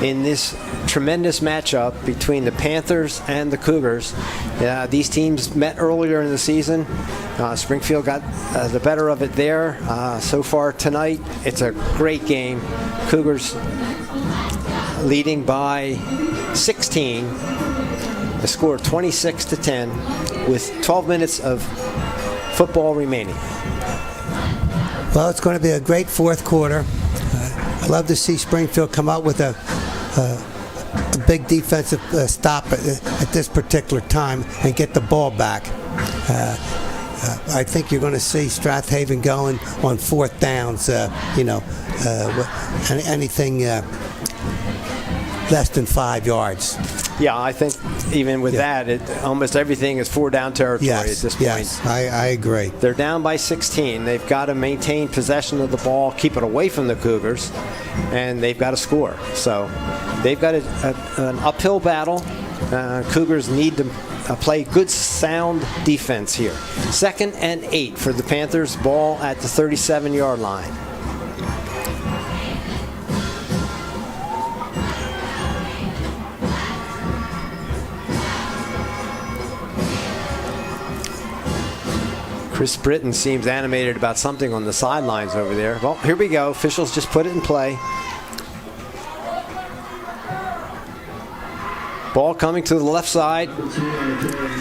in this tremendous matchup between the Panthers and the Cougars. These teams met earlier in the season. Springfield got the better of it there. So far tonight, it's a great game. Cougars leading by 16. The score 26-10 with 12 minutes of football remaining. Well, it's going to be a great 4th quarter. I love to see Springfield come out with a big defensive stop at this particular time and get the ball back. I think you're going to see Strath Haven going on 4th downs. Anything less than 5 yards. Yeah, I think even with that, almost everything is 4-down territory at this point. Yes, I agree. They're down by 16. They've got to maintain possession of the ball, keep it away from the Cougars, and they've got to score. So they've got an uphill battle. Cougars need to play good, sound defense here. 2nd and 8 for the Panthers. Ball at the 37-yard line. Chris Britton seems animated about something on the sidelines over there. Well, here we go. Officials just put it in play. Ball coming to the left side.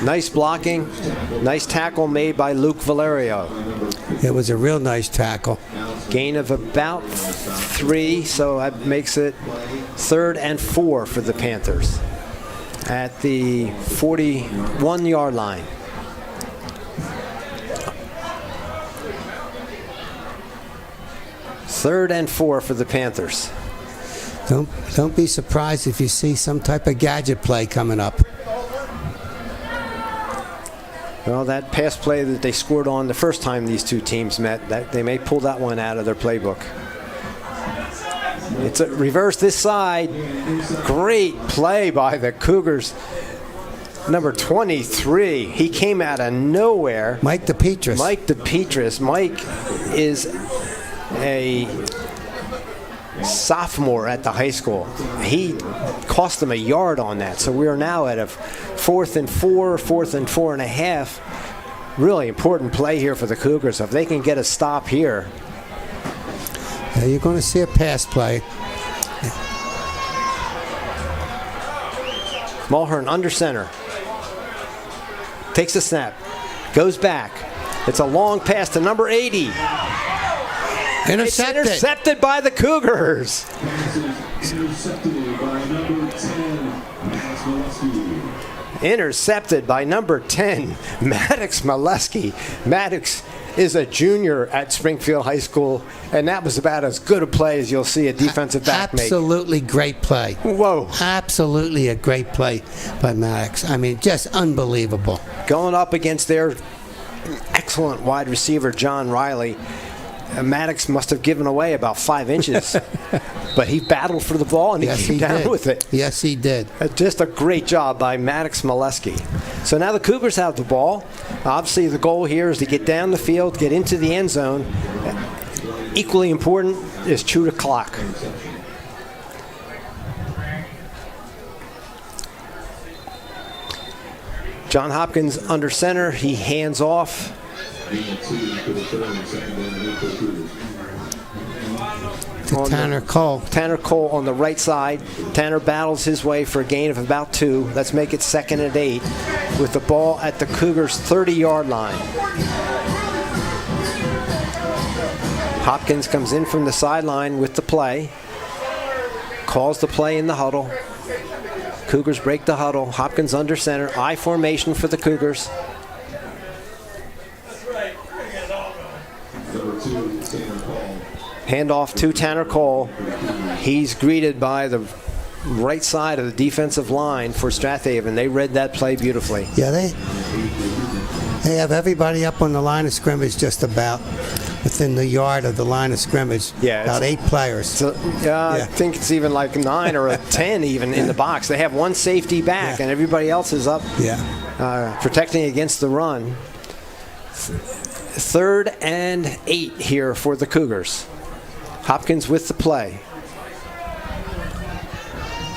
Nice blocking. Nice tackle made by Luke Valerio. It was a real nice tackle. Gain of about 3, so that makes it 3rd and 4 for the Panthers at the 41-yard line. Third and 4 for the Panthers. Don't be surprised if you see some type of gadget play coming up. Well, that pass play that they scored on the first time these two teams met, that they may pull that one out of their playbook. It's a reverse this side. Great play by the Cougars Number 23, he came out of nowhere. Mike DePetris. Mike DePetris. Mike is a sophomore at the high school. He cost them a yard on that. So we are now at a 4th and 4, 4th and 4.5. Really important play here for the Cougars. If they can get a stop here. You're going to see a pass play. Mulhern under center. Takes a snap. Goes back. It's a long pass to number 80. Intercepted. It's intercepted by the Cougars. Intercepted by number 10, Maddox Molesky. Maddox is a junior at Springfield High School, and that was about as good a play as you'll see a defensive back make. Absolutely great play. Whoa. Absolutely a great play by Maddox. I mean, just unbelievable. Going up against their excellent wide receiver, John Riley. Maddox must have given away about 5 inches, but he battled for the ball and he came down with it. Yes, he did. Just a great job by Maddox Molesky. So now the Cougars have the ball. Obviously, the goal here is to get down the field, get into the end zone. Equally important is chew the clock. John Hopkins under center. He hands off. To Tanner Cole. Tanner Cole on the right side. Tanner battles his way for a gain of about 2. Let's make it 2nd and 8 with the ball at the Cougars' 30-yard line. Hopkins comes in from the sideline with the play. Calls the play in the huddle. Cougars break the huddle. Hopkins under center. I formation for the Cougars. Handoff to Tanner Cole. He's greeted by the right side of the defensive line for Strath Haven. They read that play beautifully. Yeah, they have everybody up on the line of scrimmage just about within the yard of the line of scrimmage. Yeah, about 8 players. I think it's even like 9 or 10 even in the box. They have one safety back and everybody else is up protecting against the run. 3rd and 8 here for the Cougars. Hopkins with the play.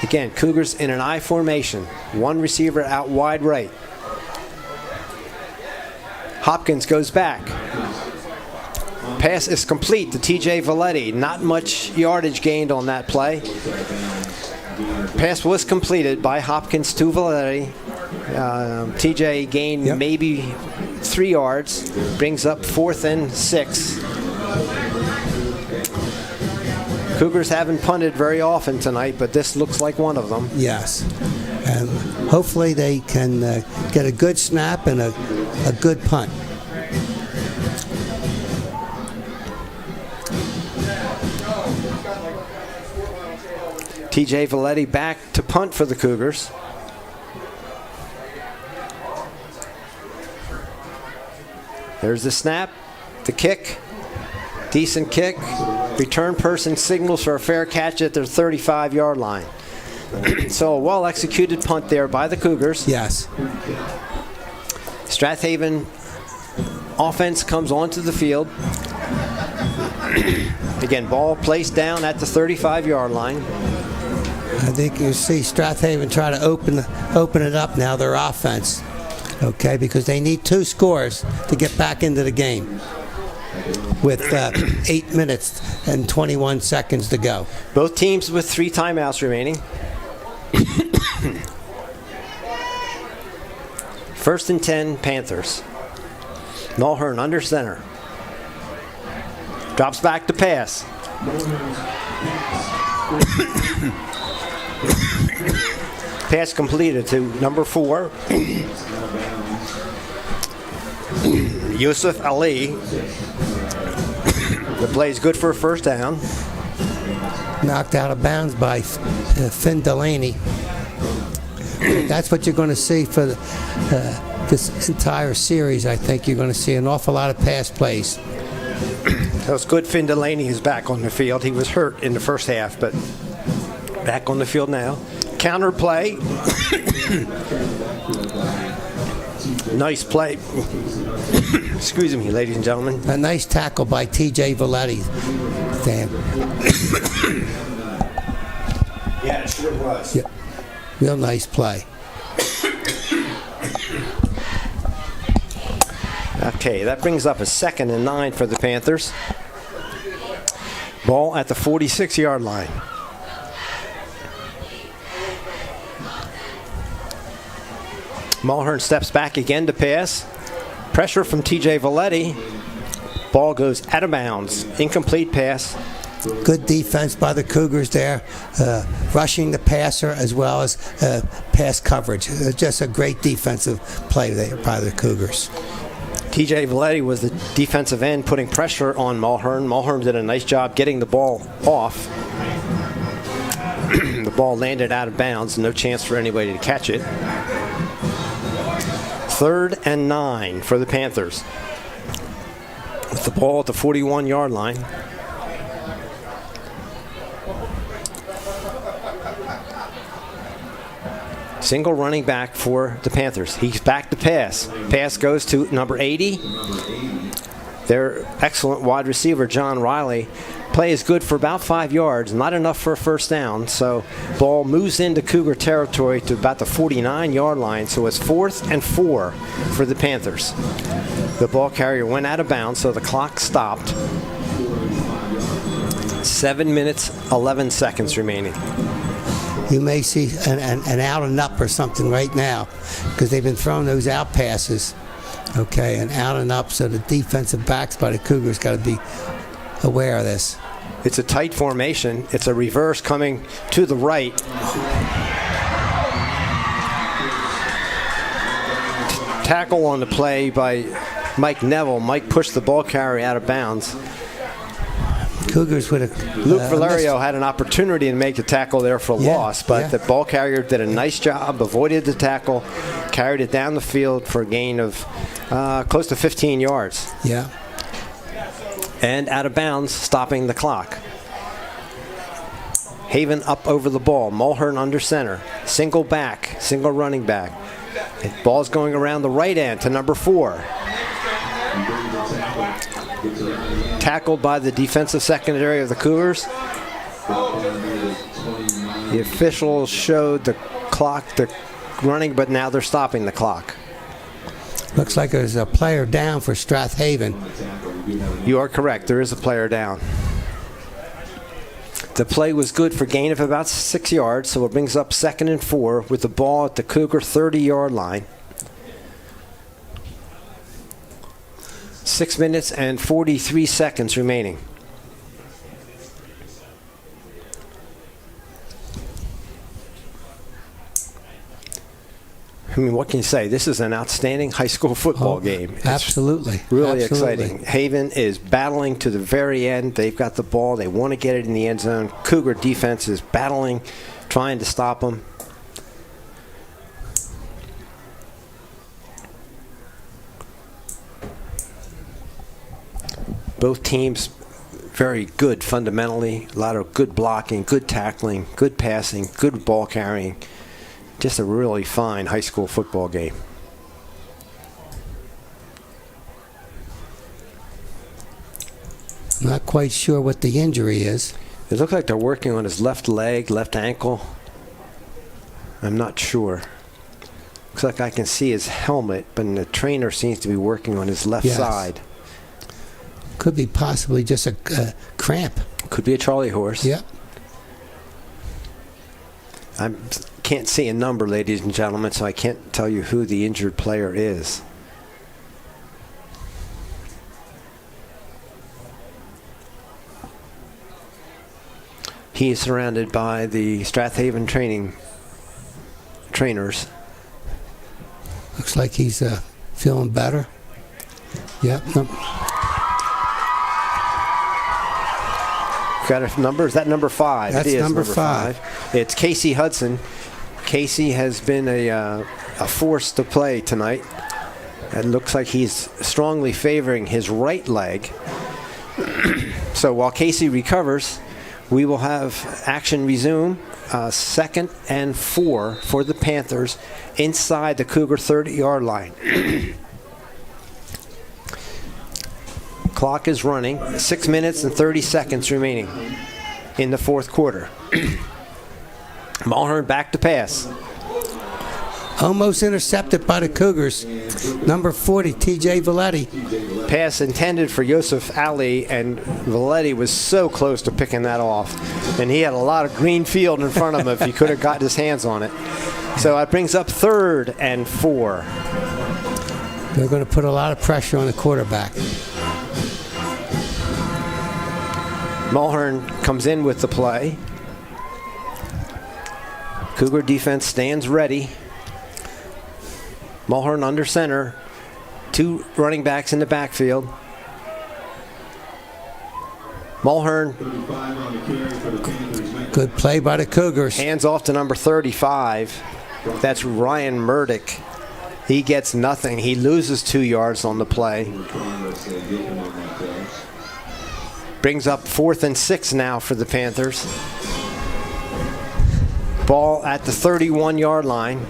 Again, Cougars in an I formation. One receiver out wide right. Hopkins goes back. Pass is complete to TJ Valetti. Not much yardage gained on that play. Pass was completed by Hopkins to Valetti. TJ gained maybe 3 yards. Brings up 4th and 6. Cougars haven't punted very often tonight, but this looks like one of them. Yes. And hopefully they can get a good snap and a good punt. TJ Valetti back to punt for the Cougars. There's the snap, the kick. Decent kick. Return person signals for a fair catch at their 35-yard line. So a well-executed punt there by the Cougars. Yes. Strath Haven offense comes onto the field. Again, ball placed down at the 35-yard line. I think you see Strath Haven try to open it up now, their offense. Okay, because they need 2 scores to get back into the game with 8 minutes and 21 seconds to go. Both teams with 3 timeouts remaining. 1st and 10, Panthers. Mulhern under center. Drops back to pass. Pass completed to number 4. Yusuf Ali. The play is good for a 1st down. Knocked out of bounds by Finn Delaney. That's what you're going to see for this entire series. I think you're going to see an awful lot of pass plays. That was good. Finn Delaney is back on the field. He was hurt in the first half, but back on the field now. Counter play. Nice play. Excuse me, ladies and gentlemen. A nice tackle by T.J. Valetti. Damn. Yeah, it sure was. Yeah. Real nice play. Okay, that brings up a 2nd and 9 for the Panthers. Ball at the 46-yard line. Mulhern steps back again to pass. Pressure from T.J. Valetti. Ball goes out of bounds. Incomplete pass. Good defense by the Cougars there, rushing the passer as well as pass coverage. Just a great defensive play there by the Cougars. T.J. Valetti was the defensive end putting pressure on Mulhern. Mulhern did a nice job getting the ball off. The ball landed out of bounds. No chance for anybody to catch it. 3rd and 9 for the Panthers. With the ball at the 41-yard line. Single running back for the Panthers. He's back to pass. Pass goes to number 80. Their excellent wide receiver, John Riley. Play is good for about 5 yards, not enough for a first down. So ball moves into Cougar territory to about the 49-yard line. So it's 4th and 4 for the Panthers. The ball carrier went out of bounds, so the clock stopped. 7 minutes, 11 seconds remaining. You may see an out and up or something right now because they've been throwing those out passes. Okay, and out and up, so the defensive backs by the Cougars got to be aware of this. It's a tight formation. It's a reverse coming to the right. Tackle on the play by Mike Neville. Mike pushed the ball carrier out of bounds. Cougars would have. Luke Valerio had an opportunity to make the tackle there for a loss, but the ball carrier did a nice job, avoided the tackle, carried it down the field for a gain of close to 15 yards. Yeah. And out of bounds, stopping the clock. Haven up over the ball. Mulhern under center. Single back, single running back. Ball's going around the right end to number 4. Tackled by the defensive secondary of the Cougars. The officials showed the clock, the running, but now they're stopping the clock. Looks like there's a player down for Strath Haven. You are correct. There is a player down. The play was good for gain of about 6 yards, so it brings up 2nd and 4 with the ball at the Cougar 30-yard line. 6 minutes and 43 seconds remaining. I mean, what can you say? This is an outstanding high school football game. It's absolutely. Really absolutely exciting. Haven is battling to the very end. They've got the ball. They want to get it in the end zone. Cougar defense is battling, trying to stop them. Both teams very good fundamentally. A lot of good blocking, good tackling, good passing, good ball carrying. Just a really fine high school football game. Not quite sure what the injury is. It looks like they're working on his left leg, left ankle. I'm not sure. Looks like I can see his helmet, but the trainer seems to be working on his left side. Could be possibly just a cramp. Could be a Charlie horse. Yep. I can't see a number, ladies and gentlemen, so I can't tell you who the injured player is. He is surrounded by the Strath Haven trainers. Looks like he's feeling better. Yep. Got a number? Is that number 5? That's it is number 5. It's Casey Hudson. Casey has been a force to play tonight. It looks like he's strongly favoring his right leg. So while Casey recovers, we will have action resume 2nd and 4 for the Panthers inside the Cougar 30-yard line. Clock is running. 6 minutes and 30 seconds remaining in the fourth quarter. Mulhern back to pass. Almost intercepted by the Cougars. Number 40, T.J. Valetti. Pass intended for Yosef Ali, and Valetti was so close to picking that off. And he had a lot of green field in front of him if he could have gotten his hands on it. So that brings up 3rd and 4. They're going to put a lot of pressure on the quarterback. Mulhern comes in with the play. Cougar defense stands ready. Mulhern under center. 2 running backs in the backfield. Mulhern. Good play by the Cougars. Hands off to number 35. That's Ryan Murdoch. He gets nothing. He loses 2 yards on the play. Brings up 4th and 6 now for the Panthers. Ball at the 31-yard line.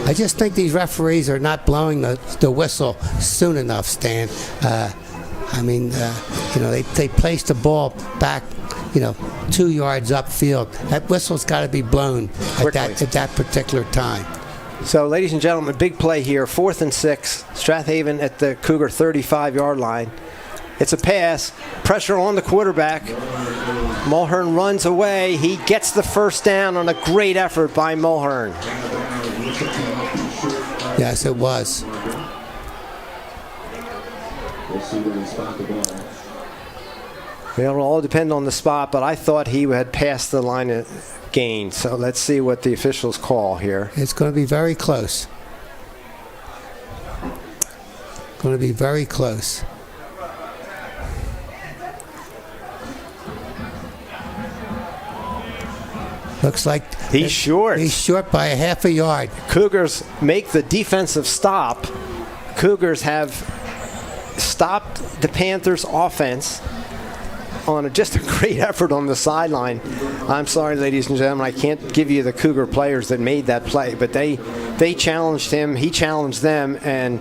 I just think these referees are not blowing the whistle soon enough, Stan. They placed the ball back, 2 yards upfield. That whistle's got to be blown at that particular time. So, ladies and gentlemen, big play here. 4th and 6. Strath Haven at the Cougar 35-yard line. It's a pass. Pressure on the quarterback. Mulhern runs away. He gets the first down on a great effort by Mulhern. Yes, it was. It'll all depend on the spot, but I thought he had passed the line of gain. So let's see what the officials call here. It's going to be very close. Going to be very close. Looks like he's short. He's short by a half a yard. Cougars make the defensive stop. Cougars have stopped the Panthers' offense on just a great effort on the sideline. I'm sorry, ladies and gentlemen, I can't give you the Cougar players that made that play, but they challenged him, he challenged them, and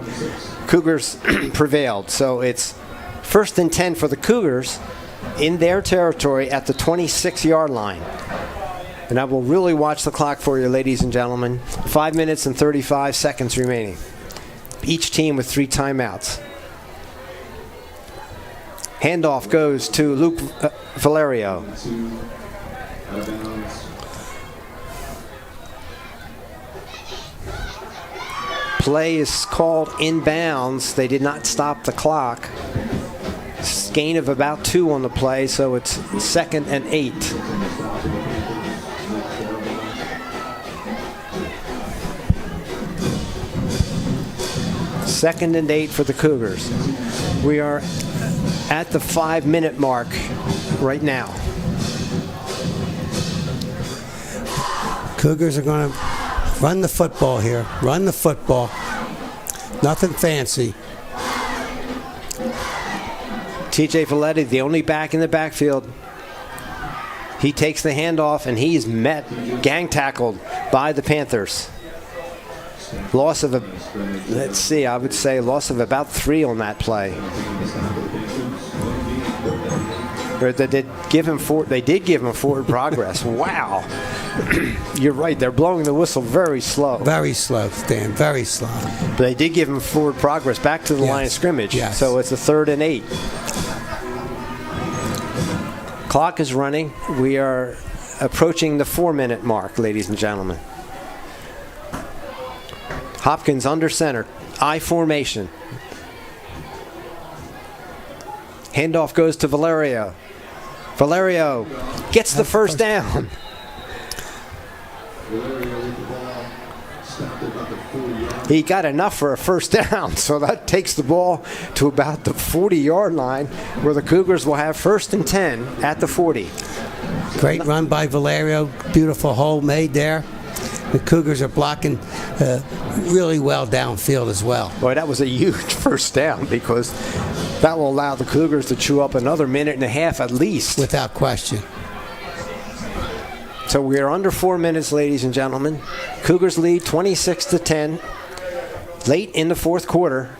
Cougars prevailed. So it's 1st and 10 for the Cougars in their territory at the 26-yard line. And I will really watch the clock for you, ladies and gentlemen. 5 minutes and 35 seconds remaining. Each team with 3 timeouts. Handoff goes to Luke Valerio. Play is called inbounds. They did not stop the clock. Gain of about 2 on the play, so it's 2nd and 8. Second and 8 for the Cougars. We are at the 5-minute mark right now. Cougars are going to run the football here. Run the football. Nothing fancy. T.J. Valetti, the only back in the backfield. He takes the handoff, and he's gang tackled by the Panthers. Loss of I would say loss of about 3 on that play. They did give him forward progress. Wow. You're right. They're blowing the whistle very slow. Very slow, Stan. Very slow. But they did give him forward progress back to the line of scrimmage. Yes. So it's a 3rd and 8. Clock is running. We are approaching the 4-minute mark, ladies and gentlemen. Hopkins under center. I formation. Handoff goes to Valerio. Valerio gets the first down. He got enough for a first down, so that takes the ball to about the 40-yard line, where the Cougars will have 1st and 10 at the 40. Great run by Valerio. Beautiful hole made there. The Cougars are blocking really well downfield as well. Boy, that was a huge first down, because that will allow the Cougars to chew up another minute and a half at least. Without question. So we are under 4 minutes, ladies and gentlemen. Cougars lead 26-10. Late in the fourth quarter.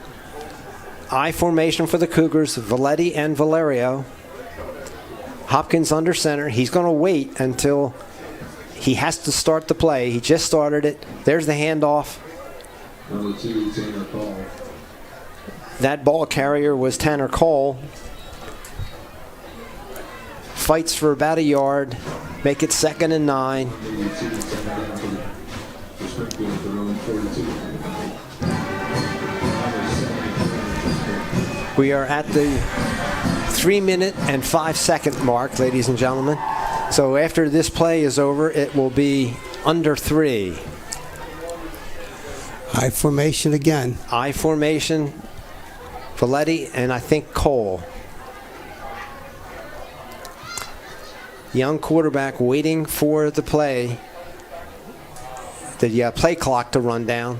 I formation for the Cougars, Valetti and Valerio. Hopkins under center. He's going to wait until he has to start the play. He just started it. There's the handoff. Number 2, Tanner Cole. That ball carrier was Tanner Cole. Fights for about a yard. Make it 2nd and 9. We are at the 3-minute and 5-second mark, ladies and gentlemen. So after this play is over, it will be under 3. I formation again. I formation, Valetti, and I think Cole. Young quarterback waiting for the play, the play clock to run down.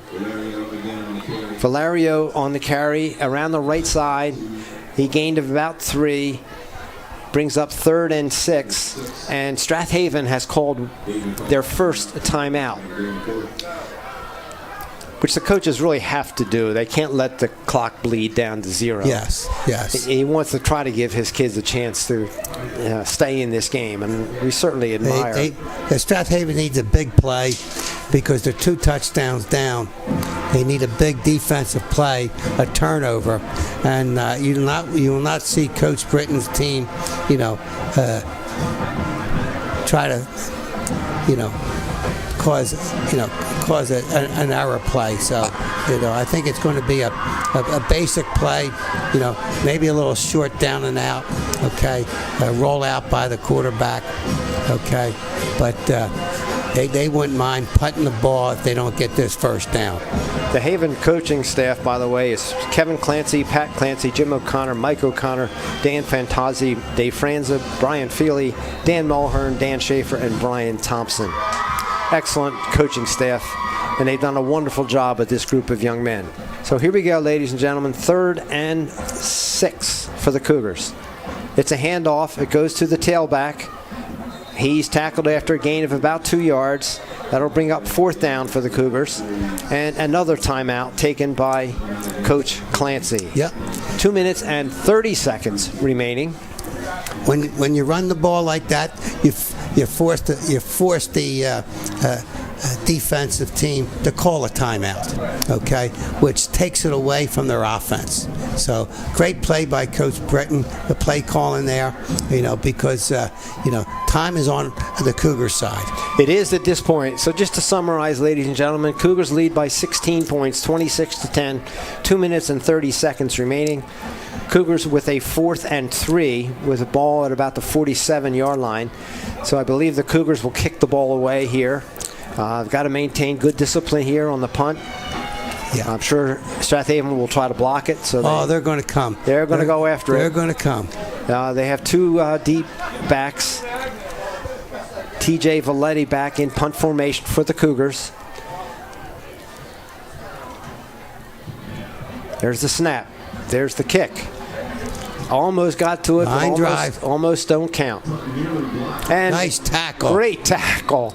Valerio on the carry around the right side. He gained about 3. Brings up 3rd and 6. And Strath Haven has called their first timeout, which the coaches really have to do. They can't let the clock bleed down to 0. Yes, yes. He wants to try to give his kids a chance to stay in this game, and we certainly admire. Strath Haven needs a big play because they're 2 touchdowns down. They need a big defensive play, a turnover, and you will not see Coach Britton's team, try to, cause an error play. So, I think it's going to be a basic play, maybe a little short down and out, okay, a roll out by the quarterback, okay, but they wouldn't mind putting the ball if they don't get this first down. The Haven coaching staff, by the way, is Kevin Clancy, Pat Clancy, Jim O'Connor, Mike O'Connor, Dan Fantazzi, Dave Franza, Brian Feely, Dan Mulhern, Dan Schaefer, and Brian Thompson. Excellent coaching staff, and they've done a wonderful job with this group of young men. So here we go, ladies and gentlemen, 3rd and 6 for the Cougars. It's a handoff. It goes to the tailback. He's tackled after a gain of about 2 yards. That'll bring up 4th down for the Cougars. And another timeout taken by Coach Clancy. Yep. 2 minutes and 30 seconds remaining. When you run the ball like that, you force the defensive team to call a timeout, okay, which takes it away from their offense. So great play by Coach Britton, the play calling there, because time is on the Cougar side. It is at this point. So just to summarize, ladies and gentlemen, Cougars lead by 16 points, 26-10, 2 minutes and 30 seconds remaining. Cougars with a 4th and 3 with a ball at about the 47-yard line. So I believe the Cougars will kick the ball away here. I've got to maintain good discipline here on the punt. Yeah. I'm sure Strath Haven will try to block it. So they're going to come. They're going to go after it. They're going to come. They have 2 deep backs. TJ Valetti back in punt formation for the Cougars. There's the snap. There's the kick. Almost got to it, but almost don't count. And nice tackle. Great tackle.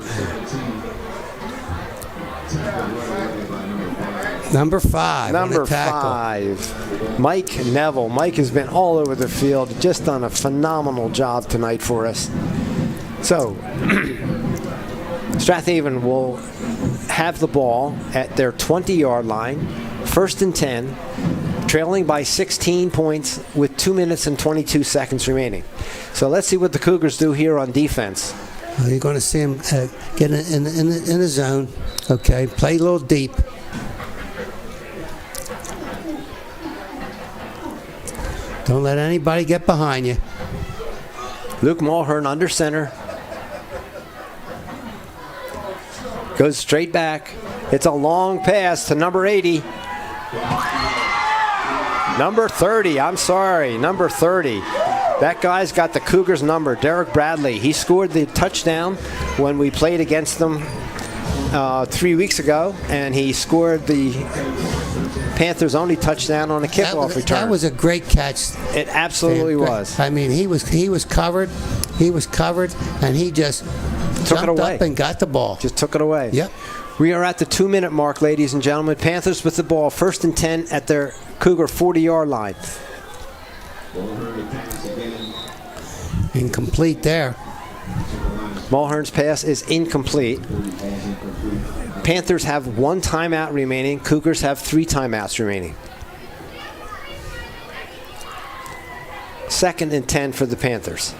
Number 5. Number 5. Mike Neville. Mike has been all over the field. Just done a phenomenal job tonight for us. So, Strath Haven will have the ball at their 20-yard line. 1st and 10. Trailing by 16 points with 2 minutes and 22 seconds remaining. So let's see what the Cougars do here on defense. You're going to see them get in the zone. Okay, play a little deep. Don't let anybody get behind you. Luke Mulhern under center. Goes straight back. It's a long pass to number 80. Number 30, I'm sorry, number 30. That guy's got the Cougars number, Derek Bradley. He scored the touchdown when we played against them 3 weeks ago, and he scored the Panthers' only touchdown on a kickoff return. That was a great catch. It absolutely was. I mean, he was covered. He was covered, and he just took it away. Up and got the ball. Just took it away. Yep. We are at the 2-minute mark, ladies and gentlemen. Panthers with the ball, 1st and 10 at their Cougar 40-yard line. Incomplete there. Mulhern's pass is incomplete. Panthers have 1 timeout remaining. Cougars have 3 timeouts remaining. 2nd and 10 for the Panthers.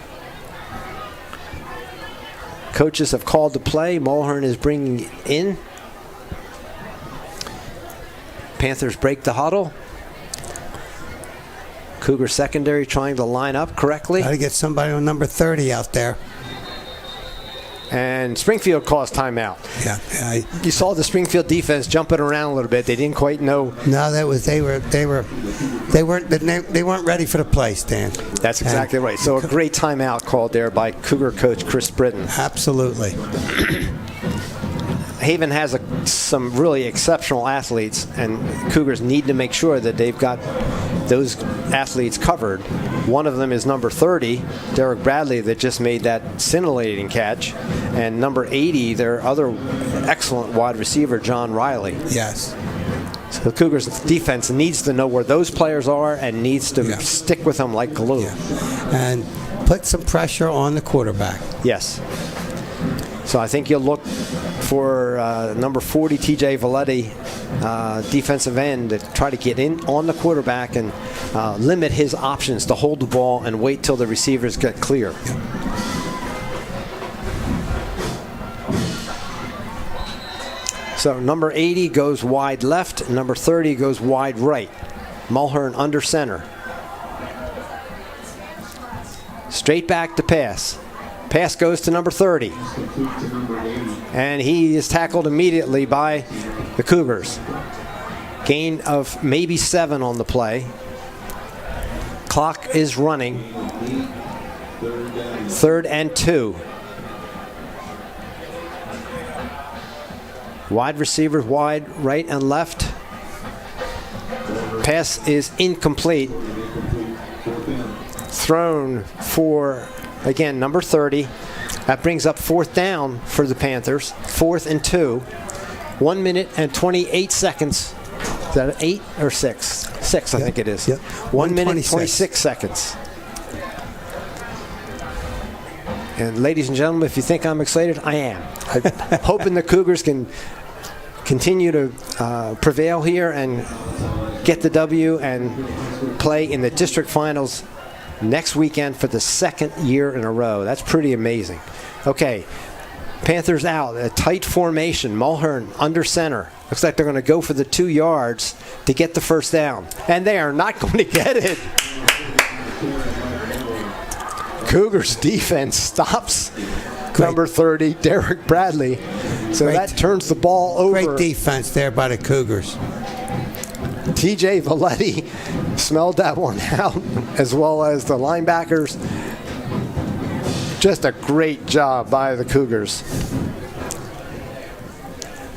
Coaches have called the play. Mulhern is bringing it in. Panthers break the huddle. Cougar secondary trying to line up correctly. Got to get somebody on number 30 out there. And Springfield calls timeout. Yeah. You saw the Springfield defense jumping around a little bit. They didn't quite know. No, they weren't ready for the play, Stan. That's exactly right. So a great timeout called there by Cougar coach Chris Britton. Absolutely. Haven has some really exceptional athletes, and Cougars need to make sure that they've got those athletes covered. One of them is number 30, Derek Bradley, that just made that scintillating catch, and number 80, their other excellent wide receiver, John Riley. Yes. So the Cougars defense needs to know where those players are and needs to stick with them like glue. Yeah. And put some pressure on the quarterback. Yes. So I think you'll look for number 40, TJ Valetti, defensive end, to try to get in on the quarterback and limit his options to hold the ball and wait till the receivers get clear. Yeah. So number 80 goes wide left, number 30 goes wide right. Mulhern under center. Straight back to pass. Pass goes to number 30. And he is tackled immediately by the Cougars. Gain of maybe 7 on the play. Clock is running. 3rd and 2. Wide receivers wide right and left. Pass is incomplete. Thrown for, again, number 30. That brings up 4th down for the Panthers. 4th and 2. 1 minute and 28 seconds. Is that 8 or 6? 6, I think it is. Yep. 1 minute and 26 seconds. And ladies and gentlemen, if you think I'm excited, I am. I'm hoping the Cougars can continue to prevail here and get the W and play in the district finals next weekend for the 2nd year in a row. That's pretty amazing. Okay, Panthers out. A tight formation. Mulhern under center. Looks like they're going to go for the 2 yards to get the 1st down. And they are not going to get it. Cougars defense stops number 30, Derek Bradley. So that turns the ball over. Great defense there by the Cougars. TJ Valetti smelled that one out, as well as the linebackers. Just a great job by the Cougars.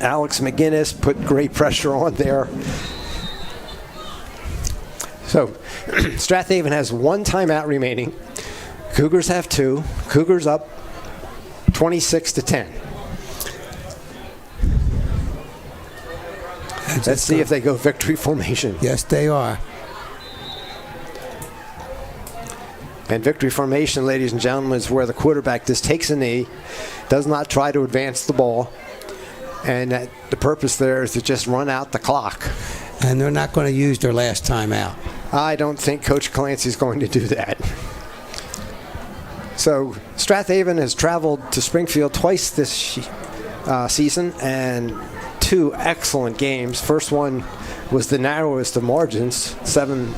Alex McGinnis put great pressure on there. So Strath Haven has 1 timeout remaining. Cougars have 2. Cougars up 26-10. Let's see if they go victory formation. Yes, they are. And victory formation, ladies and gentlemen, is where the quarterback just takes a knee, does not try to advance the ball, and the purpose there is to just run out the clock. And they're not going to use their last time out. I don't think Coach Clancy's going to do that. So Strath Haven has traveled to Springfield twice this season, and 2 excellent games. First one was the narrowest of margins, 7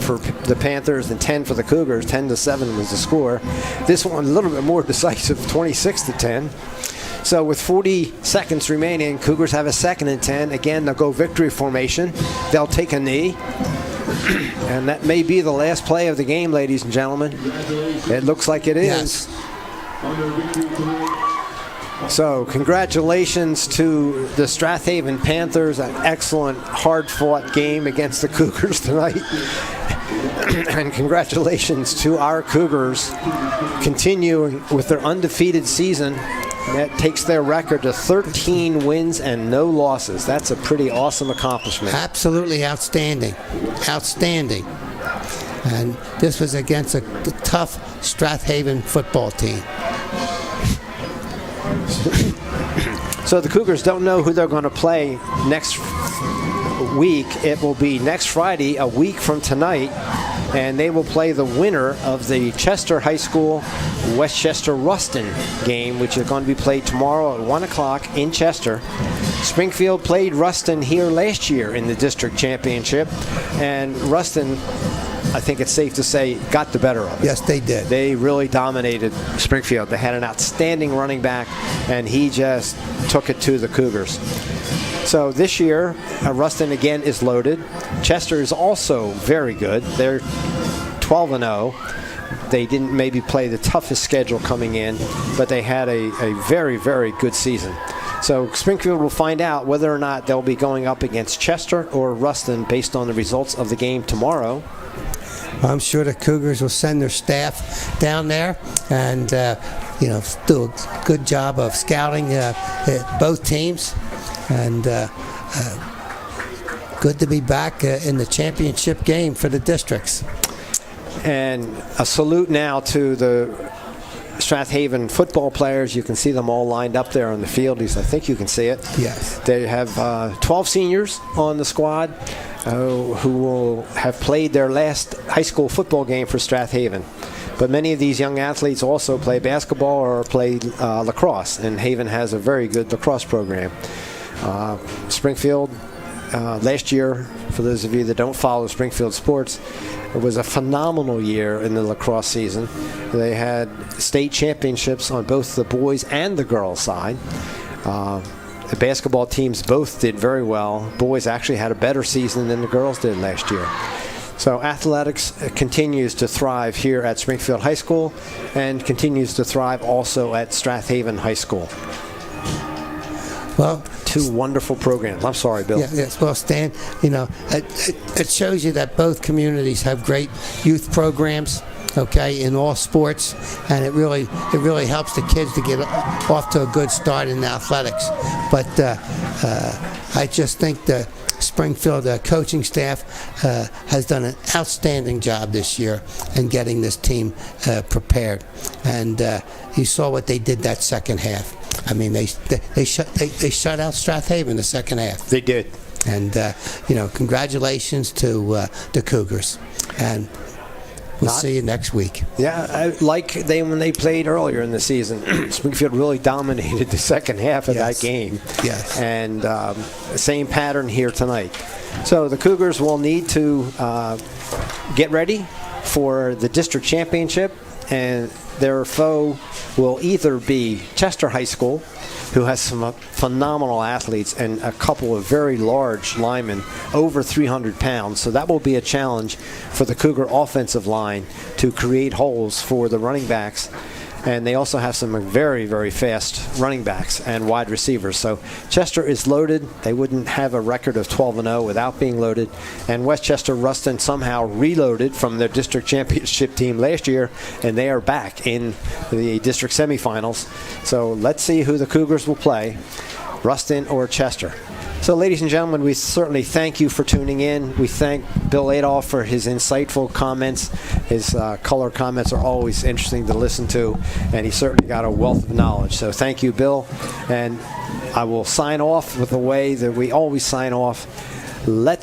for the Panthers and 10 for the Cougars. 10-7 was the score. This one a little bit more decisive, 26-10. So with 40 seconds remaining, Cougars have a 2nd and 10. Again, they'll go victory formation. They'll take a knee. And that may be the last play of the game, ladies and gentlemen. It looks like it is. Yes. So congratulations to the Strath Haven Panthers. An excellent, hard-fought game against the Cougars tonight. And congratulations to our Cougars continuing with their undefeated season. That takes their record to 13 wins and no losses. That's a pretty awesome accomplishment. Absolutely outstanding. Outstanding. And this was against a tough Strath Haven football team. So the Cougars don't know who they're going to play next week. It will be next Friday, a week from tonight, and they will play the winner of the Chester High School Westchester Ruston game, which is going to be played tomorrow at 1 o'clock in Chester. Springfield played Ruston here last year in the district championship, and Ruston, I think it's safe to say, got the better of it. Yes, they did. They really dominated Springfield. They had an outstanding running back, and he just took it to the Cougars. So this year, Ruston again is loaded. Chester is also very good. They're 12-0. They didn't maybe play the toughest schedule coming in, but they had a very, very good season. So Springfield will find out whether or not they'll be going up against Chester or Ruston based on the results of the game tomorrow. I'm sure the Cougars will send their staff down there and do a good job of scouting both teams. And good to be back in the championship game for the districts. And a salute now to the Strath Haven football players. You can see them all lined up there on the field. At least I think you can see it. Yes. They have 12 seniors on the squad who will have played their last high school football game for Strath Haven. But many of these young athletes also play basketball or play lacrosse, and Haven has a very good lacrosse program. Springfield, last year, for those of you that don't follow Springfield sports, it was a phenomenal year in the lacrosse season. They had state championships on both the boys and the girls side. The basketball teams both did very well. Boys actually had a better season than the girls did last year. So athletics continues to thrive here at Springfield High School and continues to thrive also at Strath Haven High School. Well, two wonderful programs. I'm sorry, Bill. Yes, well, Stan, it shows you that both communities have great youth programs, okay, in all sports, and it really helps the kids to get off to a good start in athletics. But I just think the Springfield coaching staff has done an outstanding job this year in getting this team prepared, and you saw what they did that second half. I mean, they shut out Strath Haven the second half. They did. And congratulations to the Cougars, and we'll see you next week. Yeah, when they played earlier in the season, Springfield really dominated the second half of that game. Yes. And same pattern here tonight. So the Cougars will need to get ready for the district championship, and their foe will either be Chester High School, who has some phenomenal athletes and a couple of very large linemen, over 300 pounds. So that will be a challenge for the Cougar offensive line to create holes for the running backs. And they also have some very, very fast running backs and wide receivers. So Chester is loaded. They wouldn't have a record of 12-0 without being loaded. And Westchester Ruston somehow reloaded from their district championship team last year, and they are back in the district semifinals. So let's see who the Cougars will play, Ruston or Chester. So, ladies and gentlemen, we certainly thank you for tuning in. We thank Bill Adolph for his insightful comments. His color comments are always interesting to listen to, and he certainly got a wealth of knowledge. So thank you, Bill. And I will sign off with the way that we always sign off. Let's